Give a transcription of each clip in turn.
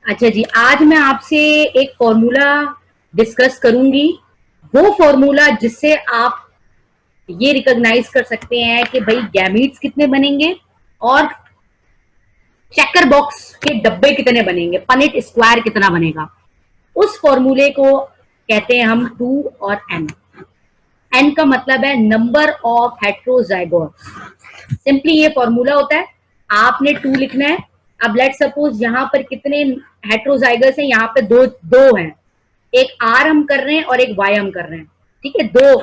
अच्छा जी, आज मैं आपसे एक फॉर्मूला डिस्कस करूंगी। वो फॉर्मूला जिससे आप ये रिकॉग्नाइज कर सकते हैं कि भाई गैमीट्स कितने बनेंगे और चेकर बॉक्स के डब्बे कितने बनेंगे, पनिट स्क्वायर कितना बनेगा। उस फॉर्मूले को कहते हैं हम 2 और n। n का मतलब है नंबर ऑफ हेट्रोजाइगोट्स। सिंपली ये फॉर्मूला होता है, आपने 2 लिखना है। अब लेट सपोज यहाँ पर कितने हेट्रोजाइगस हैं, यहाँ पे दो दो हैं। एक आर हम कर रहे हैं और एक वाई हम कर रहे हैं, ठीक है। दो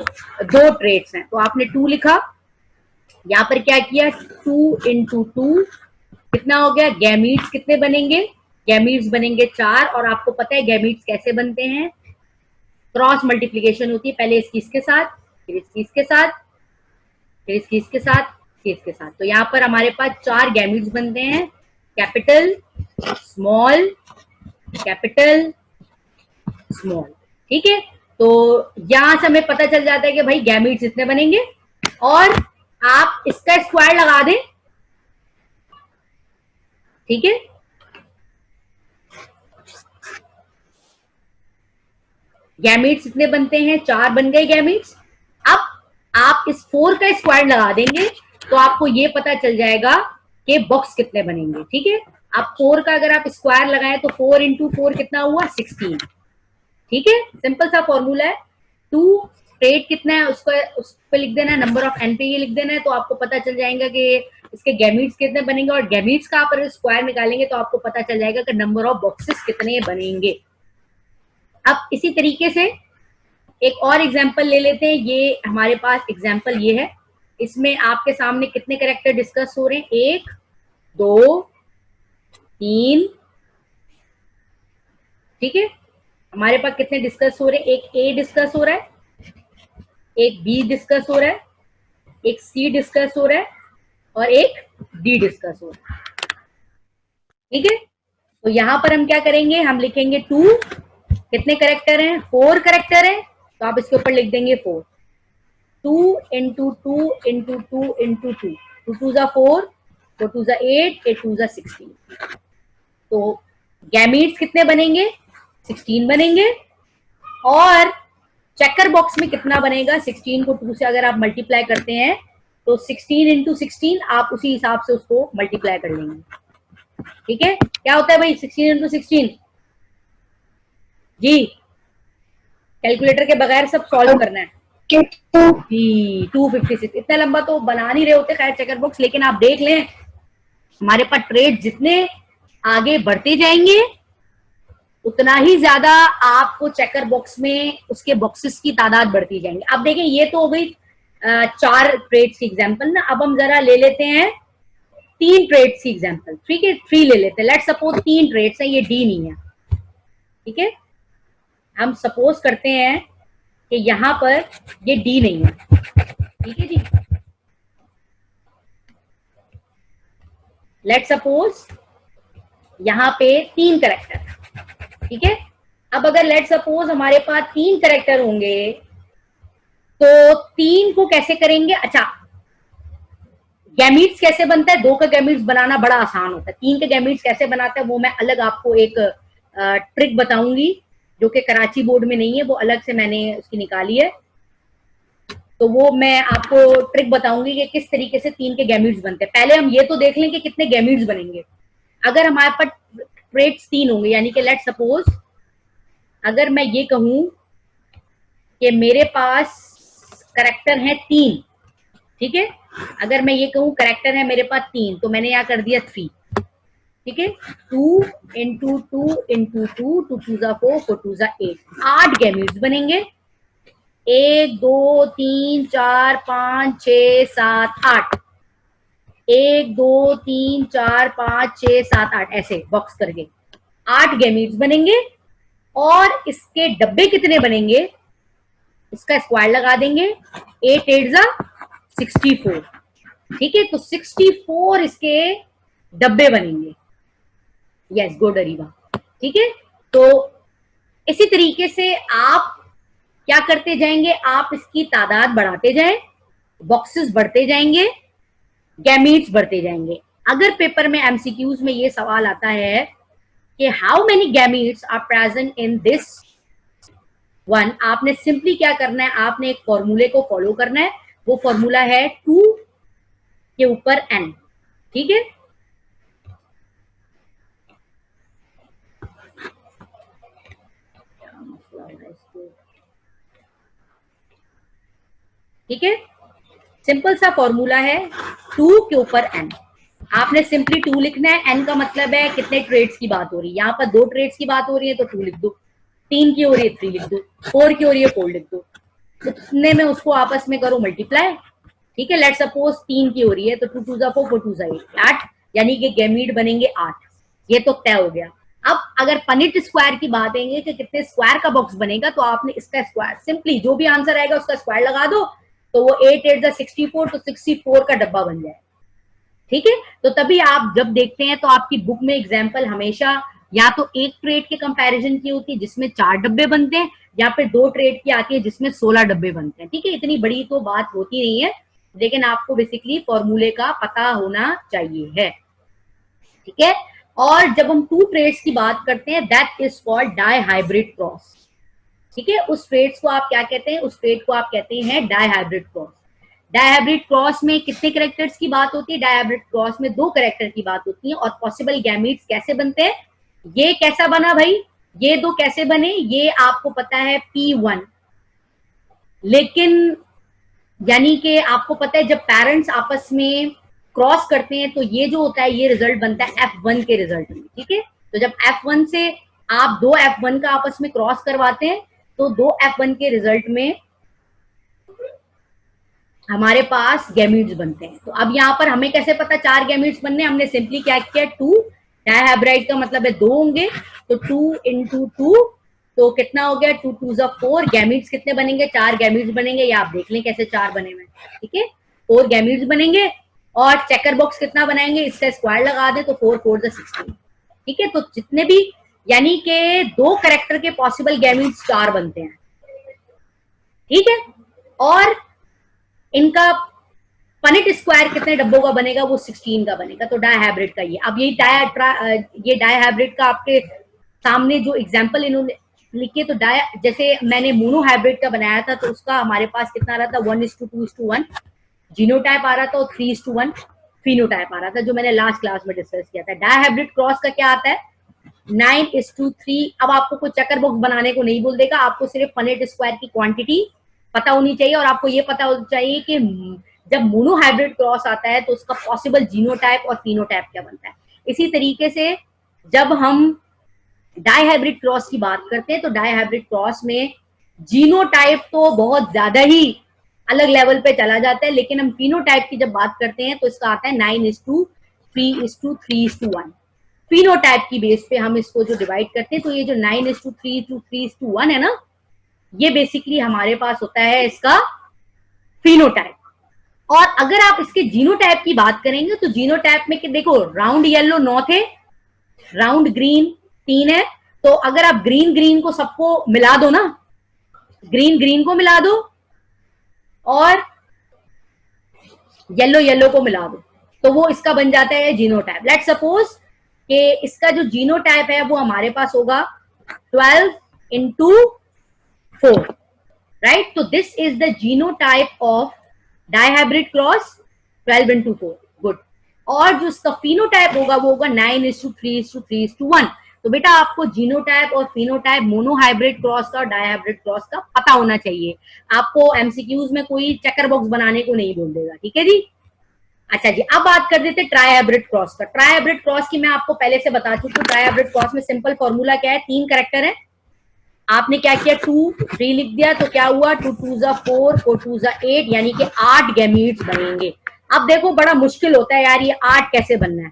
दो ट्रेड्स हैं, तो आपने 2 लिखा। यहाँ पर क्या किया, 2 इंटू 2 कितना हो गया, गैमीट्स कितने बनेंगे, गैमीट्स बनेंगे 4। और आपको पता है गैमीट्स कैसे बनते हैं, क्रॉस मल्टीप्लीकेशन होती है, पहले इसकी इसके साथ, फिर इसकी इसके साथ, फिर इसकी इसके साथ, फिर इसके साथ। तो यहाँ पर हमारे पास 4 गैमीट्स बनते हैं, कैपिटल, स्मॉल, कैपिटल, स्मॉल, ठीक है। तो यहां से हमें पता चल जाता है कि भाई गैमीट्स इतने बनेंगे। और आप इसका स्क्वायर लगा दें, ठीक है। गैमीट्स इतने बनते हैं, 4 बन गए गैमीट्स। अब आप इस 4 का स्क्वायर लगा देंगे तो आपको ये पता चल जाएगा कि बॉक्स कितने बनेंगे, ठीक है। अब 4 का अगर आप स्क्वायर लगाएं तो 4 इंटू 4 कितना हुआ, 16, ठीक है। सिंपल सा फॉर्मूला है। 2 स्ट्रेट कितना है उसको उस पे लिख देना है, नंबर ऑफ एन पे ये लिख देना है, तो आपको पता चल जाएगा कि इसके गैमीट्स कितने बनेंगे। और गैमीट्स का आप स्क्वायर निकालेंगे तो आपको पता चल जाएगा कि नंबर ऑफ बॉक्सेस कितने बनेंगे। अब इसी तरीके से एक और एग्जाम्पल ले लेते हैं। ये हमारे पास एग्जाम्पल ये है, इसमें आपके सामने कितने कैरेक्टर डिस्कस हो रहे हैं, 1 2 3, ठीक है। हमारे पास कितने डिस्कस हो रहे हैं, एक ए डिस्कस हो रहा है, एक बी डिस्कस हो रहा है, एक सी डिस्कस हो रहा है और एक डी डिस्कस हो रहा है, ठीक है। तो यहां पर हम क्या करेंगे, हम लिखेंगे 2, कितने करेक्टर हैं, 4 करेक्टर हैं, तो आप इसके ऊपर लिख देंगे 4। 2 इंटू 2 इंटू 2 इंटू 2, 2 2 जा 4, 4 2 जा 8, 8 2 जा 16। तो गैमीट्स कितने बनेंगे, 16 बनेंगे। और चेकर बॉक्स में कितना बनेगा, 16 को 2 से अगर आप मल्टीप्लाई करते हैं तो 16 इंटू 16 आप उसी हिसाब से उसको मल्टीप्लाई कर लेंगे, ठीक है। क्या होता है भाई 16 इंटू 16 जी, कैलकुलेटर के बगैर सब सॉल्व करना है जी। 256, इतना लंबा तो बना नहीं रहे होते खैर चेकर बॉक्स, लेकिन आप देख लें हमारे पास ट्रेड जितने आगे बढ़ते जाएंगे उतना ही ज्यादा आपको चेकर बॉक्स में उसके बॉक्सेस की तादाद बढ़ती जाएंगी। अब देखें ये तो हो गई 4 ट्रेड्स की एग्जांपल ना। अब हम जरा ले लेते हैं 3 ट्रेड्स की एग्जांपल, ठीक है। 3 ले लेते हैं, लेट सपोज 3 ट्रेड्स हैं, ये डी नहीं है, ठीक है। हम सपोज करते हैं कि यहां पर ये डी नहीं है, ठीक है जी। लेट सपोज यहां पे 3 करेक्टर, ठीक है। अब अगर लेट सपोज हमारे पास 3 करेक्टर होंगे तो 3 को कैसे करेंगे, अच्छा गैमीट्स कैसे बनता है, 2 का गैमीट्स बनाना बड़ा आसान होता है, 3 के गैमीट्स कैसे बनाता है वो मैं अलग आपको एक ट्रिक बताऊंगी जो कि कराची बोर्ड में नहीं है, वो अलग से मैंने उसकी निकाली है। तो वो मैं आपको ट्रिक बताऊंगी कि किस तरीके से 3 के गैमीट्स बनते हैं। पहले हम ये तो देख लें कि कितने गैमीट्स बनेंगे। अगर हमारे पास ट्रेड्स 3 होंगे, यानी कि लेट सपोज अगर मैं ये कहूं कि मेरे पास करेक्टर है 3, ठीक है। अगर मैं ये कहूं करेक्टर है मेरे पास 3, तो मैंने यहाँ कर दिया 3, ठीक है। 2 इंटू 2 इंटू 2, 2 2 जा 4, 4 2 जा 8, 8 गैमीट्स बनेंगे। 1 2 3 4 5 6 7 8, 1 2 3 4 5 6 7 8, ऐसे बॉक्स करके 8 गैमीट्स बनेंगे। और इसके डब्बे कितने बनेंगे, इसका स्क्वायर लगा देंगे, 8 8 जा 64, ठीक है। तो 64 इसके डब्बे बनेंगे। यस गुड अरीबा, ठीक है। तो इसी तरीके से आप क्या करते जाएंगे, आप इसकी तादाद बढ़ाते जाएं, बॉक्सेस बढ़ते जाएंगे, गैमीट्स बढ़ते जाएंगे। अगर पेपर में एमसीक्यूज में ये सवाल आता है कि how many gametes are present in this one, आपने सिंपली क्या करना है, आपने एक फॉर्मूले को फॉलो करना है। वो फॉर्मूला है 2 के ऊपर n, ठीक है। ठीक है, सिंपल सा फॉर्मूला है 2 के ऊपर n। आपने सिंपली 2 लिखना है, n का मतलब है कितने ट्रेड्स की बात हो रही है। यहाँ पर 2 ट्रेड्स की बात हो रही है तो 2 लिख दो, 3 की हो रही है 3 लिख दो, 4 की हो रही है 4 लिख दो। तो कितने में उसको आपस में करो मल्टीप्लाई, ठीक है। लेट सपोज 3 की हो रही है तो 2 2 जा 4 4 2 जा 8, यानी कि गैमीट बनेंगे 8। ये तो तय हो गया। अब अगर पनिट स्क्वायर की बात आएंगे कि कितने स्क्वायर का बॉक्स बनेगा, तो आपने इसका स्क्वायर, सिंपली जो भी आंसर आएगा उसका स्क्वायर लगा दो, तो वो 8 8 जा 64, तो 64 का डब्बा बन जाए, ठीक है। तो तभी आप जब देखते हैं तो आपकी बुक में एग्जाम्पल हमेशा या तो एक ट्रेड के कंपैरिजन की होती है जिसमें 4 डब्बे बनते हैं, या फिर 2 ट्रेड की आती है जिसमें 16 डब्बे बनते हैं, ठीक है। इतनी बड़ी तो बात होती नहीं है, लेकिन आपको बेसिकली फॉर्मूले का पता होना चाहिए है, ठीक है। और जब हम 2 ट्रेड्स की बात करते हैं, that is called dihybrid cross, ठीक है। उस ट्रेड्स को आप क्या कहते हैं, उस ट्रेड को आप कहते हैं dihybrid cross. Dihybrid cross में कितने कैरेक्टर्स की बात होती है, डायहाइब्रिड क्रॉस में 2 कैरेक्टर की बात होती है। और पॉसिबल गैमीट्स कैसे बनते हैं, ये कैसा बना भाई, ये 2 कैसे बने, ये आपको पता है P1, लेकिन यानी कि आपको पता है जब पेरेंट्स आपस में क्रॉस करते हैं तो ये जो होता है ये रिजल्ट बनता है F1 के रिजल्ट में, ठीक है। तो जब F1 से आप 2 F1 का आपस में क्रॉस करवाते हैं तो 2 F1 के रिजल्ट में हमारे पास गैमीट्स बनते हैं। तो अब यहाँ पर हमें कैसे पता 4 गैमीट्स बनने, हमने सिंपली क्या किया, 2, डायहाइब्राइड का मतलब है 2 होंगे, तो 2 into 2, तो कितना हो गया, 2 2 4। गैमीट्स कितने बनेंगे, 4 गैमीट्स बनेंगे, ये आप देख लें कैसे 4 बने हुए, ठीक है। 4 गैमीट्स बनेंगे, और चेकर बॉक्स कितना बनाएंगे, इसका स्क्वायर लगा दे तो 4 4 16, ठीक है। तो जितने भी यानी कि 2 कैरेक्टर के पॉसिबल गैमीट्स 4 बनते हैं, ठीक है। और इनका पनिट स्क्वायर कितने डब्बों का बनेगा, वो 16 का बनेगा। तो डायहाइब्रिड का ये, अब ये डायहाइब्रिड का आपके सामने जो एग्जांपल इन्होंने लिखे, तो जैसे मैंने मोनोहाइब्रिड का बनाया था तो उसका हमारे पास कितना आ रहा था, 1:2:1 जीनोटाइप आ रहा था, और 3:1 फिनोटाइप आ रहा था, जो मैंने लास्ट क्लास में डिस्कस किया था। डायहाइब्रिड क्रॉस का क्या आता है, 9:3। अब आपको कोई चेकर बॉक्स बनाने को नहीं बोल देगा, आपको सिर्फ पनिट स्क्वायर की क्वांटिटी पता होनी चाहिए, और आपको ये पता होना चाहिए कि जब मोनोहाइब्रिड क्रॉस आता है तो उसका पॉसिबल जीनोटाइप और फिनोटाइप क्या बनता है। इसी तरीके से जब हम डायहाइब्रिड क्रॉस की बात करते हैं तो डायहाइब्रिड क्रॉस में जीनोटाइप तो बहुत ज्यादा ही अलग लेवल पे चला जाता है, लेकिन हम फिनोटाइप की जब बात करते हैं तो इसका आता है 9:3:3:1। फिनोटाइप की बेस पे हम इसको जो डिवाइड करते हैं, तो ये जो 9:3:3:1 है ना, ये बेसिकली हमारे पास होता है इसका फिनोटाइप। और अगर आप इसके जीनोटाइप की बात करेंगे तो जीनोटाइप में कि देखो राउंड येलो 9 थे, राउंड ग्रीन 3 है, तो अगर आप ग्रीन ग्रीन को सबको मिला दो ना, ग्रीन ग्रीन को मिला दो और येलो येलो को मिला दो, तो वो इसका बन जाता है जीनोटाइप। लेट सपोज कि इसका जो जीनोटाइप है वो हमारे पास होगा 12:4, right? So this is the genotype of dihybrid cross 12:4, good। और जो इसका फिनोटाइप होगा वो होगा 9:3:3:1। तो बेटा आपको जीनोटाइप और फिनोटाइप मोनोहाइब्रिड क्रॉस का और डायहाइब्रिड क्रॉस का पता होना चाहिए। आपको एमसीक्यूज में कोई चेकर बॉक्स बनाने को नहीं बोल देगा, ठीक है जी। अच्छा जी, अब बात कर देते ट्राइहाइब्रिड क्रॉस का। ट्राइहाइब्रिड क्रॉस की मैं आपको पहले से बता चुकी हूँ। ट्राइहाइब्रिड क्रॉस में सिंपल फॉर्मूला क्या है, 3 कैरेक्टर है, आपने क्या किया 2 3 लिख दिया, तो क्या हुआ 2 2 4 4 2 8, यानी कि 8 गैमीट्स बनेंगे। अब देखो बड़ा मुश्किल होता है यार, ये 8 कैसे बनना है,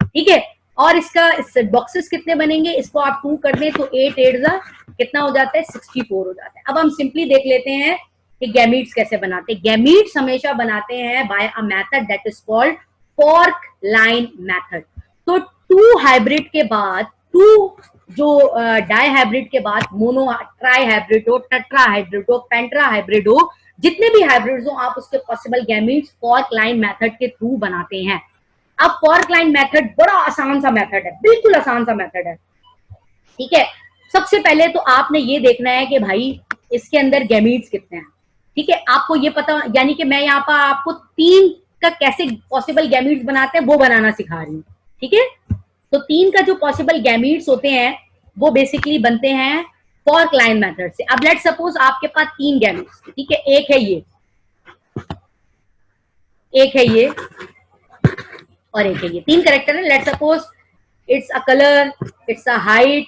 ठीक है। और इसका बॉक्सेस कितने बनेंगे, इसको आप 2 कर दें तो 8 8 कितना हो जाता है, 64 हो जाता है। अब हम सिंपली देख लेते हैं कि गैमीट्स कैसे बनाते हैं। गैमीट्स हमेशा बनाते हैं by a method that is called fork line method. तो 2 हाइब्रिड के बाद, 2 जो डायहाइब्रिड के बाद मोनो ट्राइहाइब्रिड हो, टेट्राहाइब्रिड हो, पेंट्राहाइब्रिड हो, जितने भी हाइब्रिड हो, आप उसके possible gametes fork line method के थ्रू बनाते हैं। अब फॉर्क लाइन मेथड बड़ा आसान सा मेथड है, बिल्कुल आसान सा मेथड है, ठीक है। सबसे पहले तो आपने ये देखना है कि भाई इसके अंदर गैमीट्स कितने हैं, ठीक है। आपको ये पता, यानी कि मैं यहाँ पर आपको 3 का कैसे पॉसिबल गैमीट्स बनाते हैं वो बनाना सिखा रही हूँ, ठीक है। तो 3 का जो पॉसिबल गैमीट्स होते हैं वो बेसिकली बनते हैं फॉर्क लाइन मेथड से। अब लेट सपोज आपके पास 3 गैमीट्स, ठीक है, एक है ये, एक है ये और एक है ये, 3 करेक्टर है। Let suppose it's a colour, it's a height,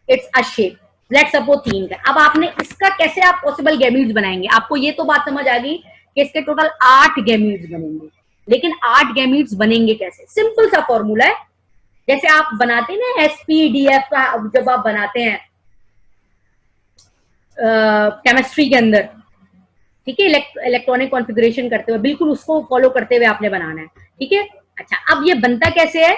it's a shape, let suppose 3 का। अब आपने इसका कैसे आप पॉसिबल गैमीट्स बनाएंगे, आपको ये तो बात समझ आ गई कि इसके टोटल 8 गैमीट्स बनेंगे, लेकिन 8 गैमीट्स बनेंगे कैसे? सिंपल सा फॉर्मूला है, जैसे आप बनाते हैं ना एसपीडीएफ का, जब आप बनाते हैं केमिस्ट्री के अंदर, ठीक है, इलेक्ट्रॉनिक कॉन्फ़िगरेशन करते हुए, बिल्कुल उसको फॉलो करते हुए आपने बनाना है, ठीक है। अच्छा, अब ये बनता कैसे है?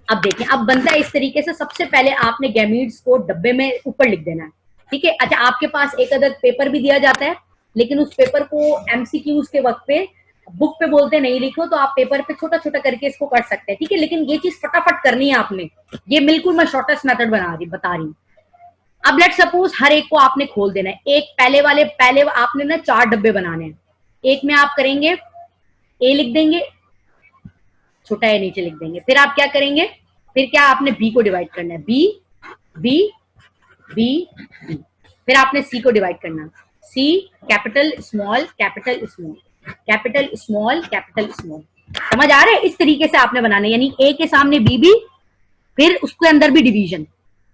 अब देखें, अब बनता है इस तरीके से। सबसे पहले आपने गैमीट्स को डब्बे में ऊपर लिख देना है, ठीक है। अच्छा, आपके पास एक अदर पेपर भी दिया जाता है, लेकिन उस पेपर को एमसीक्यूज के वक्त पे बुक पे बोलते नहीं लिखो, तो आप पेपर पे छोटा छोटा करके इसको कर सकते हैं, ठीक है। लेकिन ये चीज फटाफट करनी है आपने, ये बिल्कुल मैं शॉर्टेस्ट मेथड बता रही हूँ। अब लेट सपोज हर एक को आपने खोल देना है। एक पहले आपने ना 4 डब्बे बनाने हैं। एक में आप करेंगे ए लिख देंगे, छोटा ए नीचे लिख देंगे। फिर आप क्या करेंगे, फिर क्या आपने बी को डिवाइड करना है, बी बी बी बी। फिर आपने सी को डिवाइड करना, C capital small capital small capital small capital small. समझ आ रहा है? इस तरीके से आपने बनाना है, यानी ए के सामने बी बी, फिर उसके अंदर भी डिवीजन।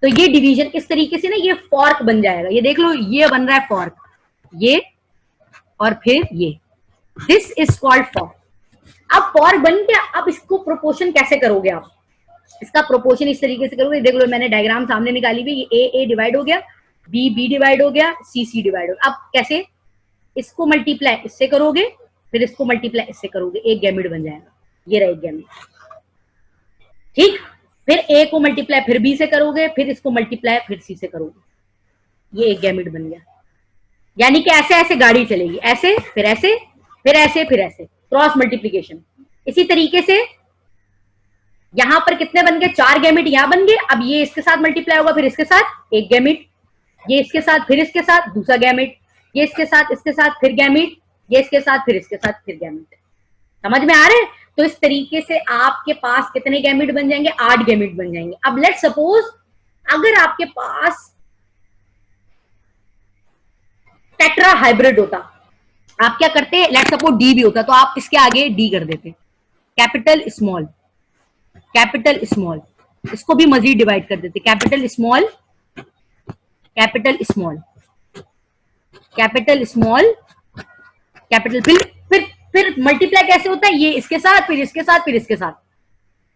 तो ये डिवीजन इस तरीके से ना ये फॉर्क बन जाएगा। ये देख लो, ये बन रहा है फॉर्क, ये और फिर ये, दिस इज कॉल्ड फॉर्क। अब फॉर्क बन गया, अब इसको प्रोपोर्शन कैसे करोगे आप? इसका प्रोपोर्शन इस तरीके से करोगे, देख लो मैंने डायग्राम सामने निकाली हुई, ये ए डिवाइड हो गया, बी बी डिवाइड हो गया, सी सी डिवाइड हो गया। अब कैसे? इसको मल्टीप्लाई इससे करोगे, फिर इसको मल्टीप्लाई इससे करोगे, एक गैमिट बन जाएगा। ये रहा एक गैमिट, ठीक। फिर ए को मल्टीप्लाई फिर बी से करोगे, फिर इसको मल्टीप्लाई फिर सी से करोगे, ये एक गैमिट बन गया। यानी कि ऐसे ऐसे गाड़ी चलेगी, ऐसे फिर ऐसे फिर ऐसे फिर ऐसे, क्रॉस मल्टीप्लीकेशन। इसी तरीके से यहां पर कितने बन गए? 4 गैमिट यहां बन गए। अब ये इसके साथ मल्टीप्लाई होगा, फिर इसके साथ एक गैमिट, ये इसके साथ फिर इसके साथ दूसरा गैमिट, ये इसके साथ फिर गैमिट, ये इसके साथ फिर इसके साथ फिर गैमिट। समझ में आ रहा है? तो इस तरीके से आपके पास कितने गैमिट बन जाएंगे? 8 गैमिट बन जाएंगे। अब लेट सपोज अगर आपके पास टेट्रा हाइब्रिड होता, आप क्या करते? लेट सपोज डी भी होता, तो आप इसके आगे डी कर देते, कैपिटल स्मॉल कैपिटल स्मॉल, इसको भी मजीद डिवाइड कर देते, capital small capital small capital small capital. फिर मल्टीप्लाई कैसे होता है? ये इसके साथ, फिर इसके साथ, फिर इसके साथ,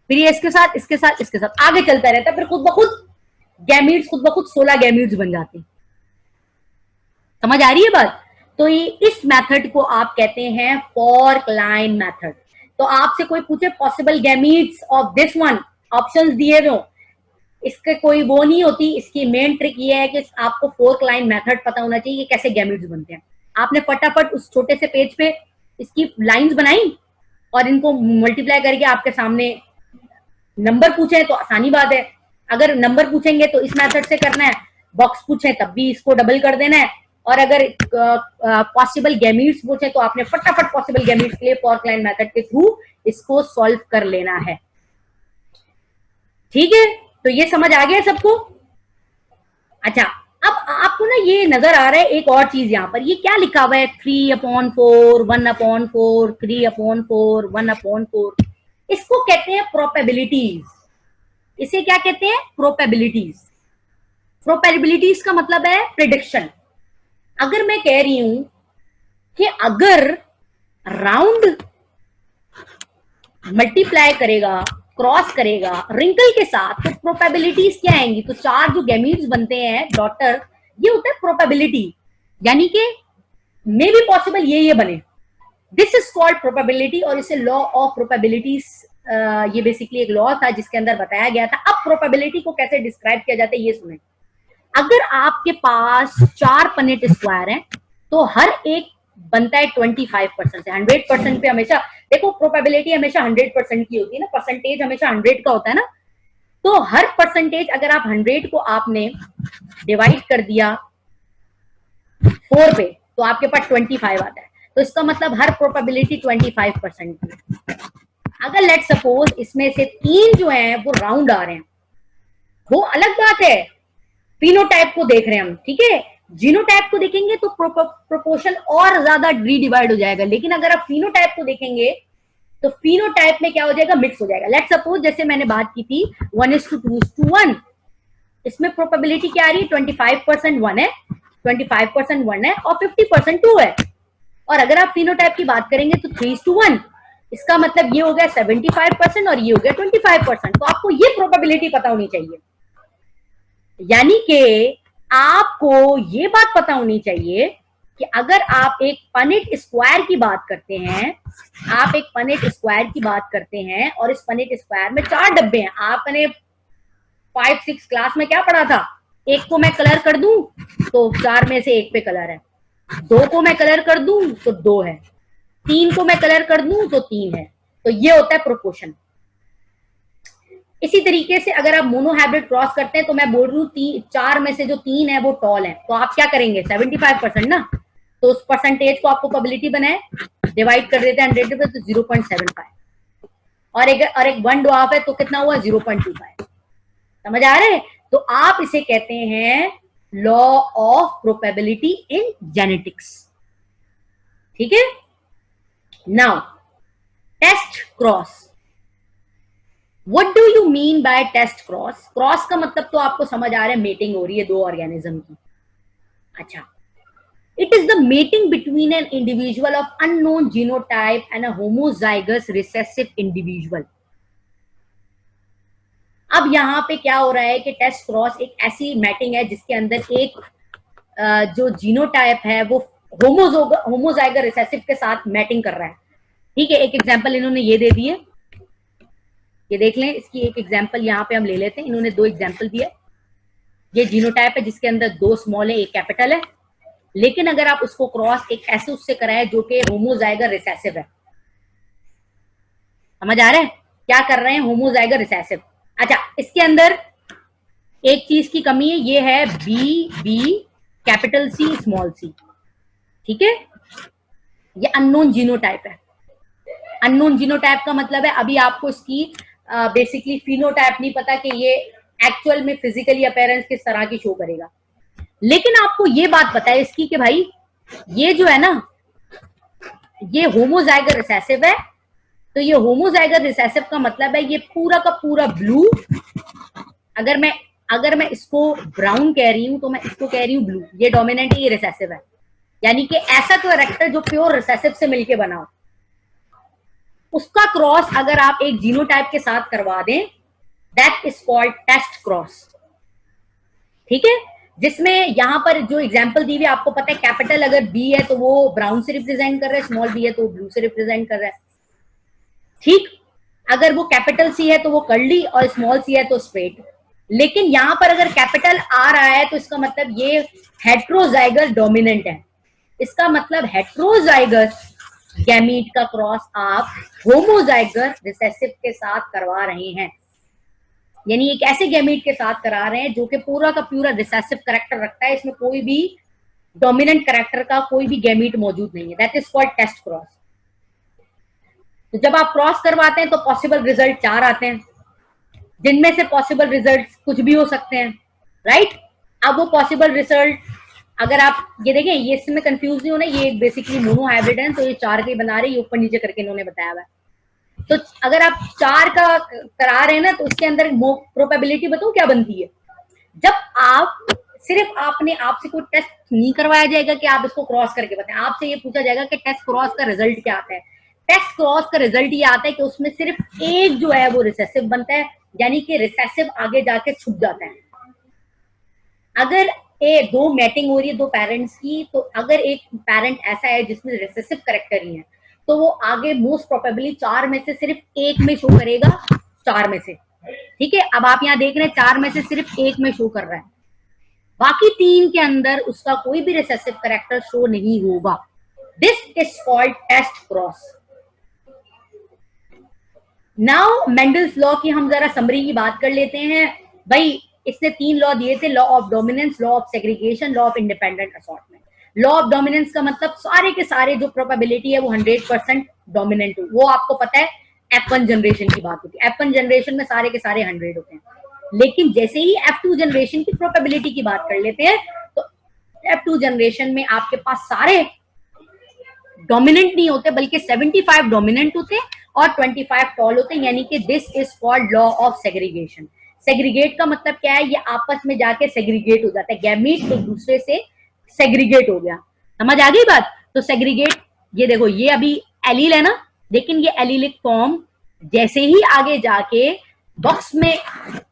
फिर ये इसके साथ, इसके साथ, इसके साथ, आगे चलता रहता है। फिर खुद ब खुद गैमीट्स, खुद ब खुद 16 गैमीट्स बन जाते हैं। समझ आ रही है बात? तो ये इस मेथड को आप कहते हैं फॉर्क लाइन मेथड। तो आपसे कोई पूछे possible gametes of this one, options दिए हो, इसके कोई वो नहीं होती। इसकी मेन ट्रिक ये है कि आपको फोर्क लाइन मेथड पता होना चाहिए, कैसे गैमीट्स बनते हैं। आपने फटाफट उस छोटे से पेज पे इसकी लाइंस बनाई और इनको मल्टीप्लाई करके आपके सामने नंबर पूछे तो आसानी बात है। अगर नंबर पूछेंगे तो इस मेथड से करना है, बॉक्स पूछे तब भी इसको डबल कर देना है, और अगर पॉसिबल गैमीट्स पूछे तो आपने फटाफट पॉसिबल गैमीट्स के लिए फॉर्क लाइन मेथड के थ्रू इसको सॉल्व कर लेना है। ठीक है, तो ये समझ आ गया सबको? अच्छा, अब आपको ना ये नजर आ रहा है एक और चीज, यहाँ पर ये क्या लिखा हुआ है? 3/4, 1/4, 3/4, 1/4। इसको कहते हैं प्रोबेबिलिटीज। इसे क्या कहते हैं? प्रोबेबिलिटीज। प्रोबेबिलिटीज का मतलब है प्रिडिक्शन। अगर मैं कह रही हूं कि अगर राउंड मल्टीप्लाई करेगा, क्रॉस करेगा रिंकल के साथ, तो प्रोबेबिलिटीज क्या आएंगी? तो 4 जो गैमीट्स बनते हैं डॉटर, ये होता है प्रोबेबिलिटी, यानी कि मे बी पॉसिबल ये बने। दिस इज कॉल्ड प्रोबेबिलिटी, और इसे लॉ ऑफ प्रोबेबिलिटीज, ये बेसिकली एक लॉ था जिसके अंदर बताया गया था। अब प्रोबेबिलिटी को कैसे डिस्क्राइब किया जाता है ये सुने। अगर आपके पास 4 पनेट स्क्वायर हैं, तो हर एक बनता है 25% से। 100% पे हमेशा देखो प्रोबेबिलिटी हमेशा 100% की होती है ना, परसेंटेज हमेशा 100 का होता है ना, तो हर परसेंटेज अगर आप 100 को आपने डिवाइड कर दिया 4 पे तो आपके पास 25 आता है, तो इसका मतलब हर प्रोबेबिलिटी 25% की। अगर लेट सपोज इसमें से 3 जो है वो राउंड आ रहे हैं, वो अलग बात है, फिनोटाइप को देख रहे हैं हम, ठीक है। जीनोटाइप को देखेंगे तो प्रोपोर्शन और ज्यादा रीडिवाइड हो जाएगा, लेकिन अगर आप फिनोटाइप को देखेंगे तो फिनोटाइप में क्या हो जाएगा, मिक्स हो जाएगा। लेट सपोज जैसे मैंने बात की थी 1:2:1, इसमें प्रोबेबिलिटी क्या आ रही है, 25% 1 है, 25% 1 है और 50% 2 है। और अगर आप फिनोटाइप की बात करेंगे तो 3:1, इसका मतलब ये हो गया 75% और ये हो गया 25%। तो आपको ये प्रोबेबिलिटी पता होनी चाहिए, यानी कि आपको ये बात पता होनी चाहिए कि अगर आप एक पनेट स्क्वायर की बात करते हैं, आप एक पनेट स्क्वायर की बात करते हैं और इस पनेट स्क्वायर में 4 डब्बे हैं, आपने 5-6 क्लास में क्या पढ़ा था, एक को मैं कलर कर दूं तो 4 में से 1 पे कलर है, 2 को मैं कलर कर दूं तो 2 है, 3 को मैं कलर कर दूं तो 3 है। तो ये होता है प्रोपोर्शन। इसी तरीके से अगर आप मोनो हाइब्रिड क्रॉस करते हैं तो मैं बोल रही हूँ 4 में से जो 3 है वो टॉल है, तो आप क्या करेंगे 75% ना, तो उस परसेंटेज को आपको प्रोबेबिलिटी बनाए डिवाइड कर देते हैं 100 पे तो 0.75, और एक 1 ड्वार्फ है तो कितना हुआ 0.25। समझ आ रहे हैं? तो आप इसे कहते हैं law of probability in genetics, ठीक है। Now test cross, What do you mean by test cross? Cross का मतलब तो आपको समझ आ रहा है, मेटिंग हो रही है 2 ऑर्गेनिज्म की। अच्छा, it is the mating between an individual of unknown genotype and a homozygous recessive individual. अब यहाँ पे क्या हो रहा है कि टेस्ट क्रॉस एक ऐसी मैटिंग है जिसके अंदर एक जो जीनोटाइप है वो होमोजाइगस रिसेसिव के साथ मैटिंग कर रहा है, ठीक है। एक एग्जांपल इन्होंने ये दे दी है, ये देख लें, इसकी एक एग्जांपल यहाँ पे हम ले लेते हैं। इन्होंने 2 एग्जांपल दिए, ये जीनोटाइप है जिसके अंदर 2 स्मॉल है 1 कैपिटल है, लेकिन अगर आप उसको क्रॉस एक ऐसे उससे कराए जो कि होमोजाइगस रिसेसिव है, समझ आ रहा है क्या कर रहे हैं, होमोजाइगस रिसेसिव। अच्छा, इसके अंदर एक चीज की कमी है, ये है B capital C small C, ठीक है। ये अननोन जीनोटाइप है। अननोन जीनोटाइप का मतलब है अभी आपको इसकी बेसिकली फिनोटाइप नहीं पता कि ये एक्चुअल में फिजिकली अपीयरेंस किस तरह की शो करेगा, लेकिन आपको ये बात पता है इसकी कि भाई ये जो है ना, ये होमोजाइगस रिसेसिव है। तो ये होमोजाइगस रिसेसिव का मतलब है ये पूरा का पूरा ब्लू, अगर मैं इसको ब्राउन कह रही हूं तो मैं इसको कह रही हूं ब्लू, ये डोमिनेंट है, ये रिसेसिव है। यानी कि ऐसा कैरेक्टर जो प्योर रिसेसिव से मिलके बना हो, उसका क्रॉस अगर आप एक जीनोटाइप के साथ करवा दें, that is called test cross, ठीक है। जिसमें यहां पर जो एग्जांपल दी हुई आपको पता है, कैपिटल अगर बी है तो वो ब्राउन से रिप्रेजेंट कर रहा है, स्मॉल बी है तो वो ब्लू से रिप्रेजेंट कर रहा है, ठीक। अगर वो कैपिटल सी है तो वो कर्ली और स्मॉल सी है तो स्ट्रेट। लेकिन यहां पर अगर कैपिटल आ रहा है तो इसका मतलब ये हेट्रोजाइगस डोमिनेंट है, इसका मतलब हेट्रोजाइगस गैमीट का क्रॉस आप होमोजाइगस रिसेसिव के साथ करवा रहे हैं, यानी एक ऐसे गैमीट के साथ करा रहे हैं जो कि पूरा का पूरा रिसेसिव कैरेक्टर रखता है, इसमें कोई भी डोमिनेंट कैरेक्टर का कोई भी गैमीट मौजूद नहीं है, that is called test cross. तो जब आप क्रॉस करवाते हैं तो पॉसिबल रिजल्ट 4 आते हैं, जिनमें से पॉसिबल रिजल्ट कुछ भी हो सकते हैं, राइट। अब वो पॉसिबल रिजल्ट अगर आप ये देखें, ये इसमें कंफ्यूज नहीं होना, ये बेसिकली मोनो हाइब्रिड है तो ये 4 के बना रहे, ये ऊपर नीचे करके इन्होंने बताया हुआ है। तो अगर आप 4 का करा रहे हैं ना तो उसके अंदर प्रोबेबिलिटी बताओ क्या बनती है, जब आप सिर्फ आपने आपसे कोई टेस्ट नहीं करवाया जाएगा कि आप इसको क्रॉस करके बताएं, आपसे ये पूछा जाएगा कि टेस्ट क्रॉस का रिजल्ट क्या आता है। टेस्ट क्रॉस का रिजल्ट ये आता है कि उसमें सिर्फ एक जो है वो रिसेसिव बनता है, यानी कि रिसेसिव आगे जाके छुप जाता है। अगर 2 मैटिंग हो रही है 2 पेरेंट्स की, तो अगर एक पेरेंट ऐसा है जिसमें रिसेसिव कैरेक्टर ही है तो वो आगे मोस्ट प्रोबेबली 4 में से सिर्फ 1 में शो करेगा, 4 में से, ठीक है। अब आप यहाँ देख रहे हैं 4 में से सिर्फ 1 में शो कर रहा है, बाकी 3 के अंदर उसका कोई भी रिसेसिव कैरेक्टर शो नहीं होगा। This is called test cross. Now Mendel's law की हम जरा समरी की बात कर लेते हैं। भाई इसने 3 लॉ दिए थे, law of dominance, law of segregation, law of independent assortment. Law of dominance का मतलब सारे के सारे जो प्रोबेबिलिटी है वो 100% डोमिनेंट हो, वो आपको पता है F1 जनरेशन की बात होती है। F1 जनरेशन में सारे के सारे 100 होते हैं। लेकिन जैसे ही F2 जनरेशन की प्रोबेबिलिटी की बात कर लेते हैं तो F2 जनरेशन में आपके पास सारे डोमिनेंट नहीं होते, बल्कि 75 डोमिनेंट होते हैं और 25 टॉल होते हैं, यानी कि this is called law of segregation. Segregate का मतलब क्या है, ये आपस में जाके सेग्रीगेट हो जाता है, गैमीट एक दूसरे से सेग्रीगेट हो गया। समझ आ गई बात? तो सेग्रीगेट, ये देखो ये अभी एलील है ना, लेकिन ये एलीलिक फॉर्म जैसे ही आगे जाके बॉक्स में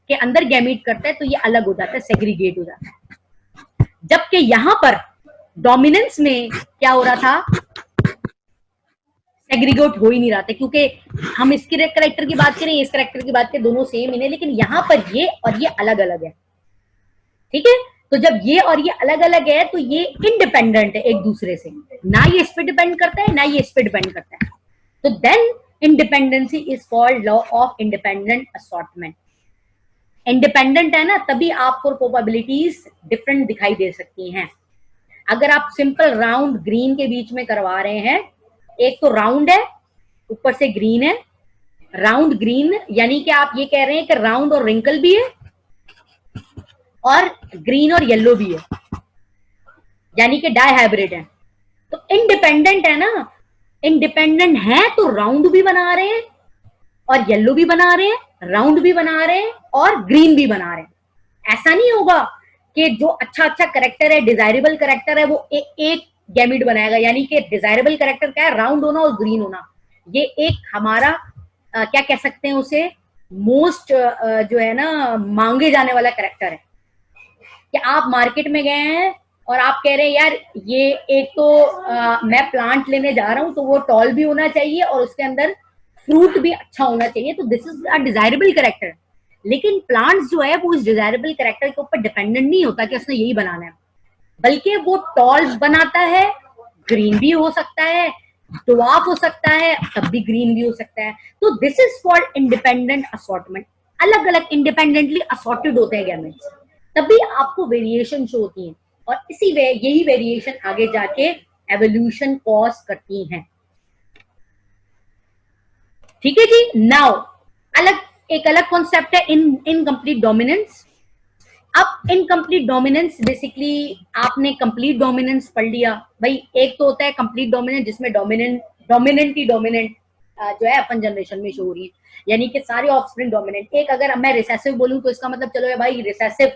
के अंदर गैमीट करता है तो ये अलग हो जाता है, सेग्रीगेट हो जाता है। जबकि यहां पर डोमिनेंस में क्या हो रहा था, सेग्रीगेट हो ही नहीं रहा था, क्योंकि हम इसके करेक्टर की बात करें, इस करेक्टर की बात करें, दोनों सेम ही है, लेकिन यहां पर ये और ये अलग अलग है। ठीक है, तो जब ये और ये अलग अलग है तो ये इंडिपेंडेंट है एक दूसरे से, ना ये इस पे डिपेंड करता है ना ये इस पे डिपेंड करता है। तो then independency is called law of independent assortment. Independent है ना, तभी आपको प्रोबेबिलिटीज डिफरेंट दिखाई दे सकती हैं। अगर आप सिंपल राउंड ग्रीन के बीच में करवा रहे हैं, एक तो राउंड है ऊपर से ग्रीन है, राउंड ग्रीन यानी कि आप ये कह रहे हैं कि राउंड और रिंकल भी है और ग्रीन और येलो भी है, यानी कि डाई हाइब्रिड है। तो इंडिपेंडेंट है ना, इंडिपेंडेंट है तो राउंड भी बना रहे हैं और येलो भी बना रहे हैं, राउंड भी बना रहे हैं और ग्रीन भी बना रहे हैं। ऐसा नहीं होगा कि जो अच्छा अच्छा करेक्टर है, डिजायरेबल करेक्टर है, वो एक गैमिट बनाएगा। यानी कि डिजायरेबल करेक्टर क्या है, राउंड होना और ग्रीन होना। ये एक हमारा क्या कह सकते हैं उसे, मोस्ट जो है ना मांगे जाने वाला करेक्टर है। कि आप मार्केट में गए हैं और आप कह रहे हैं यार ये एक तो मैं प्लांट लेने जा रहा हूं तो वो टॉल भी होना चाहिए और उसके अंदर फ्रूट भी अच्छा होना चाहिए, तो this is a desirable character. लेकिन प्लांट्स जो है वो उस डिजायरेबल करेक्टर के ऊपर डिपेंडेंट नहीं होता कि उसने यही बनाना है, बल्कि वो टॉल बनाता है, ग्रीन भी हो सकता है, ड्वार्फ हो सकता है, तब भी ग्रीन भी हो सकता है। तो this is called independent assortment. अलग अलग इंडिपेंडेंटली असॉर्टेड होते हैं गैमेट्स, तभी आपको वेरिएशन शो होती है और इसी वे यही वेरिएशन आगे जाके एवोल्यूशन कॉज करती हैं। ठीक है जी। नाउ एक अलग कॉन्सेप्ट है इनकम्प्लीट डोमिनेंस। अब इनकम्प्लीट डोमिनेंस बेसिकली आपने कंप्लीट डोमिनेंस पढ़ लिया। भाई एक तो होता है कंप्लीट डोमिनेंस जिसमें डोमिनेंट जो है अपन जनरेशन में शो हो रही है, यानी कि सारे ऑफस्प्रिंग डोमिनेंट। एक अगर मैं रिसेसिव बोलूं तो इसका मतलब चलो भाई रिसेसिव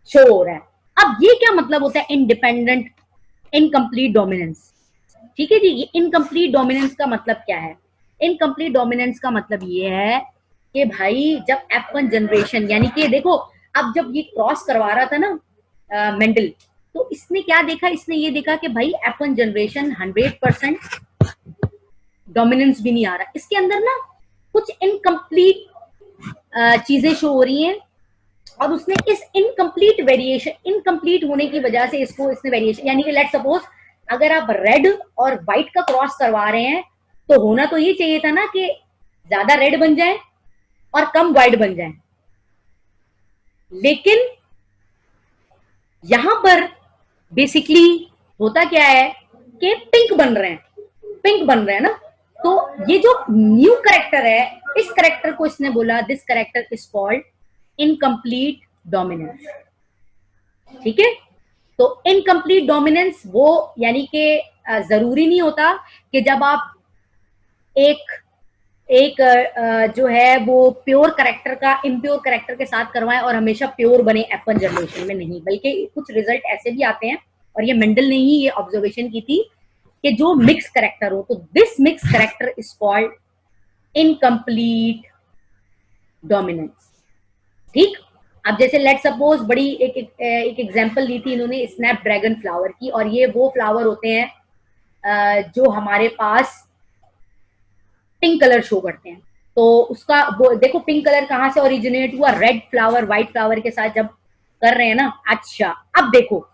शो हो रहा है। अब ये क्या मतलब होता है इंडिपेंडेंट इनकम्प्लीट डोमिनेंस? ठीक है जी, ये इनकम्प्लीट डोमिनेंस का मतलब क्या है? इनकम्प्लीट डोमिनेंस का मतलब ये है कि भाई जब F1 जनरेशन, यानी कि देखो अब जब ये क्रॉस करवा रहा था ना मेंडल, तो इसने क्या देखा, इसने ये देखा कि भाई F1 जनरेशन 100% डोमिनेंस भी नहीं आ रहा, इसके अंदर ना कुछ इनकम्प्लीट चीजें शो हो रही हैं और उसने इस इनकम्प्लीट होने की वजह से इसने वेरिएशन, यानी कि लेट्स सपोज अगर आप रेड और व्हाइट का क्रॉस करवा रहे हैं तो होना तो ये चाहिए था ना कि ज्यादा रेड बन जाए और कम व्हाइट बन जाए, लेकिन यहां पर बेसिकली होता क्या है कि पिंक बन रहे हैं ना। तो ये जो न्यू करेक्टर है, इस करेक्टर को इसने बोला this character is called incomplete dominance. ठीक है, तो इनकम्प्लीट डोमिनेंस वो यानी कि जरूरी नहीं होता कि जब आप एक जो है वो प्योर करेक्टर का इम्प्योर करेक्टर के साथ करवाएं और हमेशा प्योर बने F1 जनरेशन में, नहीं, बल्कि कुछ रिजल्ट ऐसे भी आते हैं और ये मेंडल ने ही ये ऑब्जर्वेशन की थी कि जो मिक्स करेक्टर हो, तो this mix character is called incomplete dominance. ठीक, अब जैसे लेट सपोज बड़ी एक एग्जांपल दी थी इन्होंने स्नैप ड्रैगन फ्लावर की, और ये वो फ्लावर होते हैं जो हमारे पास पिंक कलर शो करते हैं। तो उसका वो देखो पिंक कलर कहां से ओरिजिनेट हुआ, रेड फ्लावर व्हाइट फ्लावर के साथ जब कर रहे हैं ना। अच्छा अब देखो,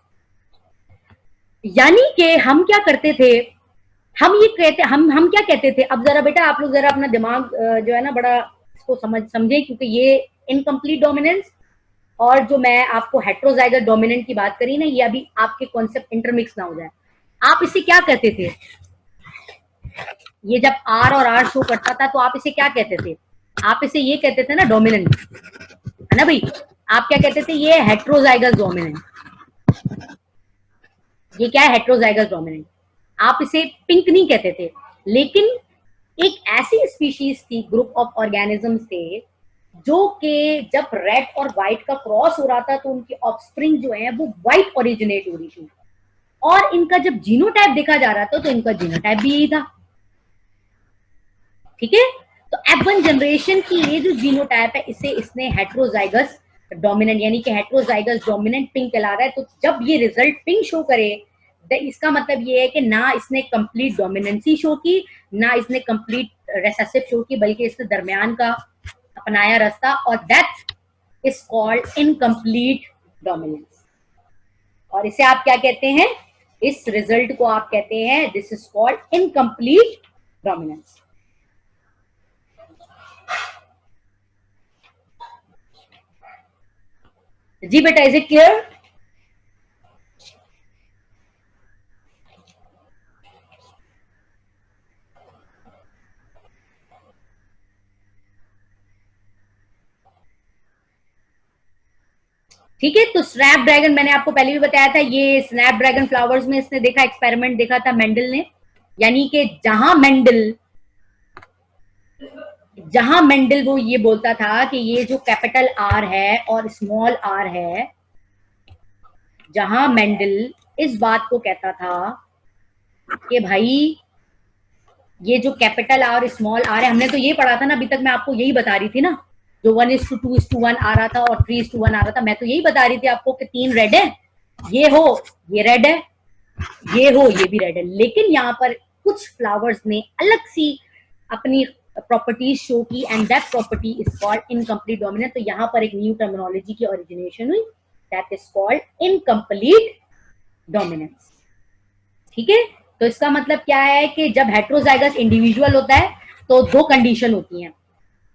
यानी कि हम क्या करते थे हम ये कहते, हम क्या कहते थे, अब जरा बेटा आप लोग जरा अपना दिमाग जो है ना बड़ा इसको समझे, क्योंकि ये इनकम्प्लीट डोमिनेंस और जो मैं आपको हेट्रोजाइगस डोमिनेंट की बात करी ना, ये अभी आपके कॉन्सेप्ट इंटरमिक्स ना हो जाए। आप इसे क्या कहते थे, ये जब आर और आर शो करता था तो आप इसे क्या कहते थे, आप इसे ये कहते थे ना डोमिनेंट, है ना भाई, आप क्या कहते थे, ये हेट्रोजाइगस डोमिनेंट, ये क्या है हेट्रोजाइगस डोमिनेंट, आप इसे पिंक नहीं कहते थे। लेकिन एक ऐसी स्पीशीज थी, ग्रुप ऑफ ऑर्गेनिजम्स थे, जो कि जब रेड और व्हाइट का क्रॉस हो रहा था तो उनकी ऑफस्प्रिंग जो है वो व्हाइट ओरिजिनेट हो रही थी, और इनका जब जीनोटाइप देखा जा रहा था तो इनका जीनोटाइप भी यही था। ठीक है, तो F1 जनरेशन की ये जो जीनोटाइप है इसे इसने हेट्रोजाइगस डोमिनेंट यानी कि हेट्रोजाइगस डोमिनेंट पिंक कहला रहा है। तो जब ये रिजल्ट पिंक शो करे तो इसका मतलब ये है कि ना इसने कंप्लीट डोमिनेंसी शो की, ना इसने कंप्लीट रिसेसिव शो की, बल्कि इसने दरमियान का अपनाया रास्ता, और that is called incomplete dominance. और इसे आप क्या कहते हैं, इस रिजल्ट को आप कहते हैं this is called incomplete dominance. जी बेटा, इज इट क्लियर? ठीक है, तो स्नैप ड्रैगन मैंने आपको पहले भी बताया था, ये स्नैप ड्रैगन फ्लावर्स में इसने देखा, एक्सपेरिमेंट देखा था मेंडल ने, यानी कि जहां मेंडल वो ये बोलता था कि ये जो कैपिटल आर है और स्मॉल आर है, जहां मेंडल इस बात को कहता था कि भाई ये जो कैपिटल आर स्मॉल आर है, हमने तो ये पढ़ा था ना, अभी तक मैं आपको यही बता रही थी ना, जो 1:2:1 आ रहा था और 3:1 आ रहा था, मैं तो यही बता रही थी आपको कि 3 रेड है, ये हो ये रेड है, ये हो ये भी रेड है। लेकिन यहाँ पर कुछ फ्लावर्स ने अलग सी अपनी प्रॉपर्टीज शो की, and that property is called incomplete dominance. तो यहाँ पर एक न्यू टर्मिनोलॉजी की ओरिजिनेशन हुई, that is called incomplete dominance. ठीक है, तो इसका मतलब क्या है कि जब हेट्रोजाइगस इंडिविजुअल होता है तो दो कंडीशन होती हैं,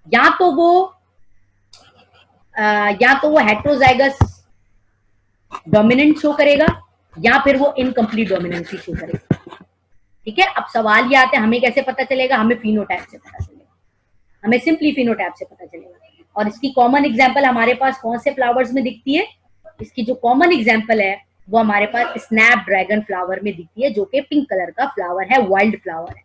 या तो वो हेट्रोजाइगस डोमिनेंट शो करेगा, या फिर वो इनकम्प्लीट डोमिनेंसी शो करेगा। ठीक है, अब सवाल ये आता है हमें कैसे पता चलेगा, हमें फिनोटाइप से पता चलेगा, हमें सिंपली फिनोटाइप से पता चलेगा। और इसकी कॉमन एग्जांपल हमारे पास कौन से फ्लावर्स में दिखती है, इसकी जो कॉमन एग्जांपल है वो हमारे पास स्नैप ड्रैगन फ्लावर में दिखती है, जो कि पिंक कलर का फ्लावर है, वाइल्ड फ्लावर है।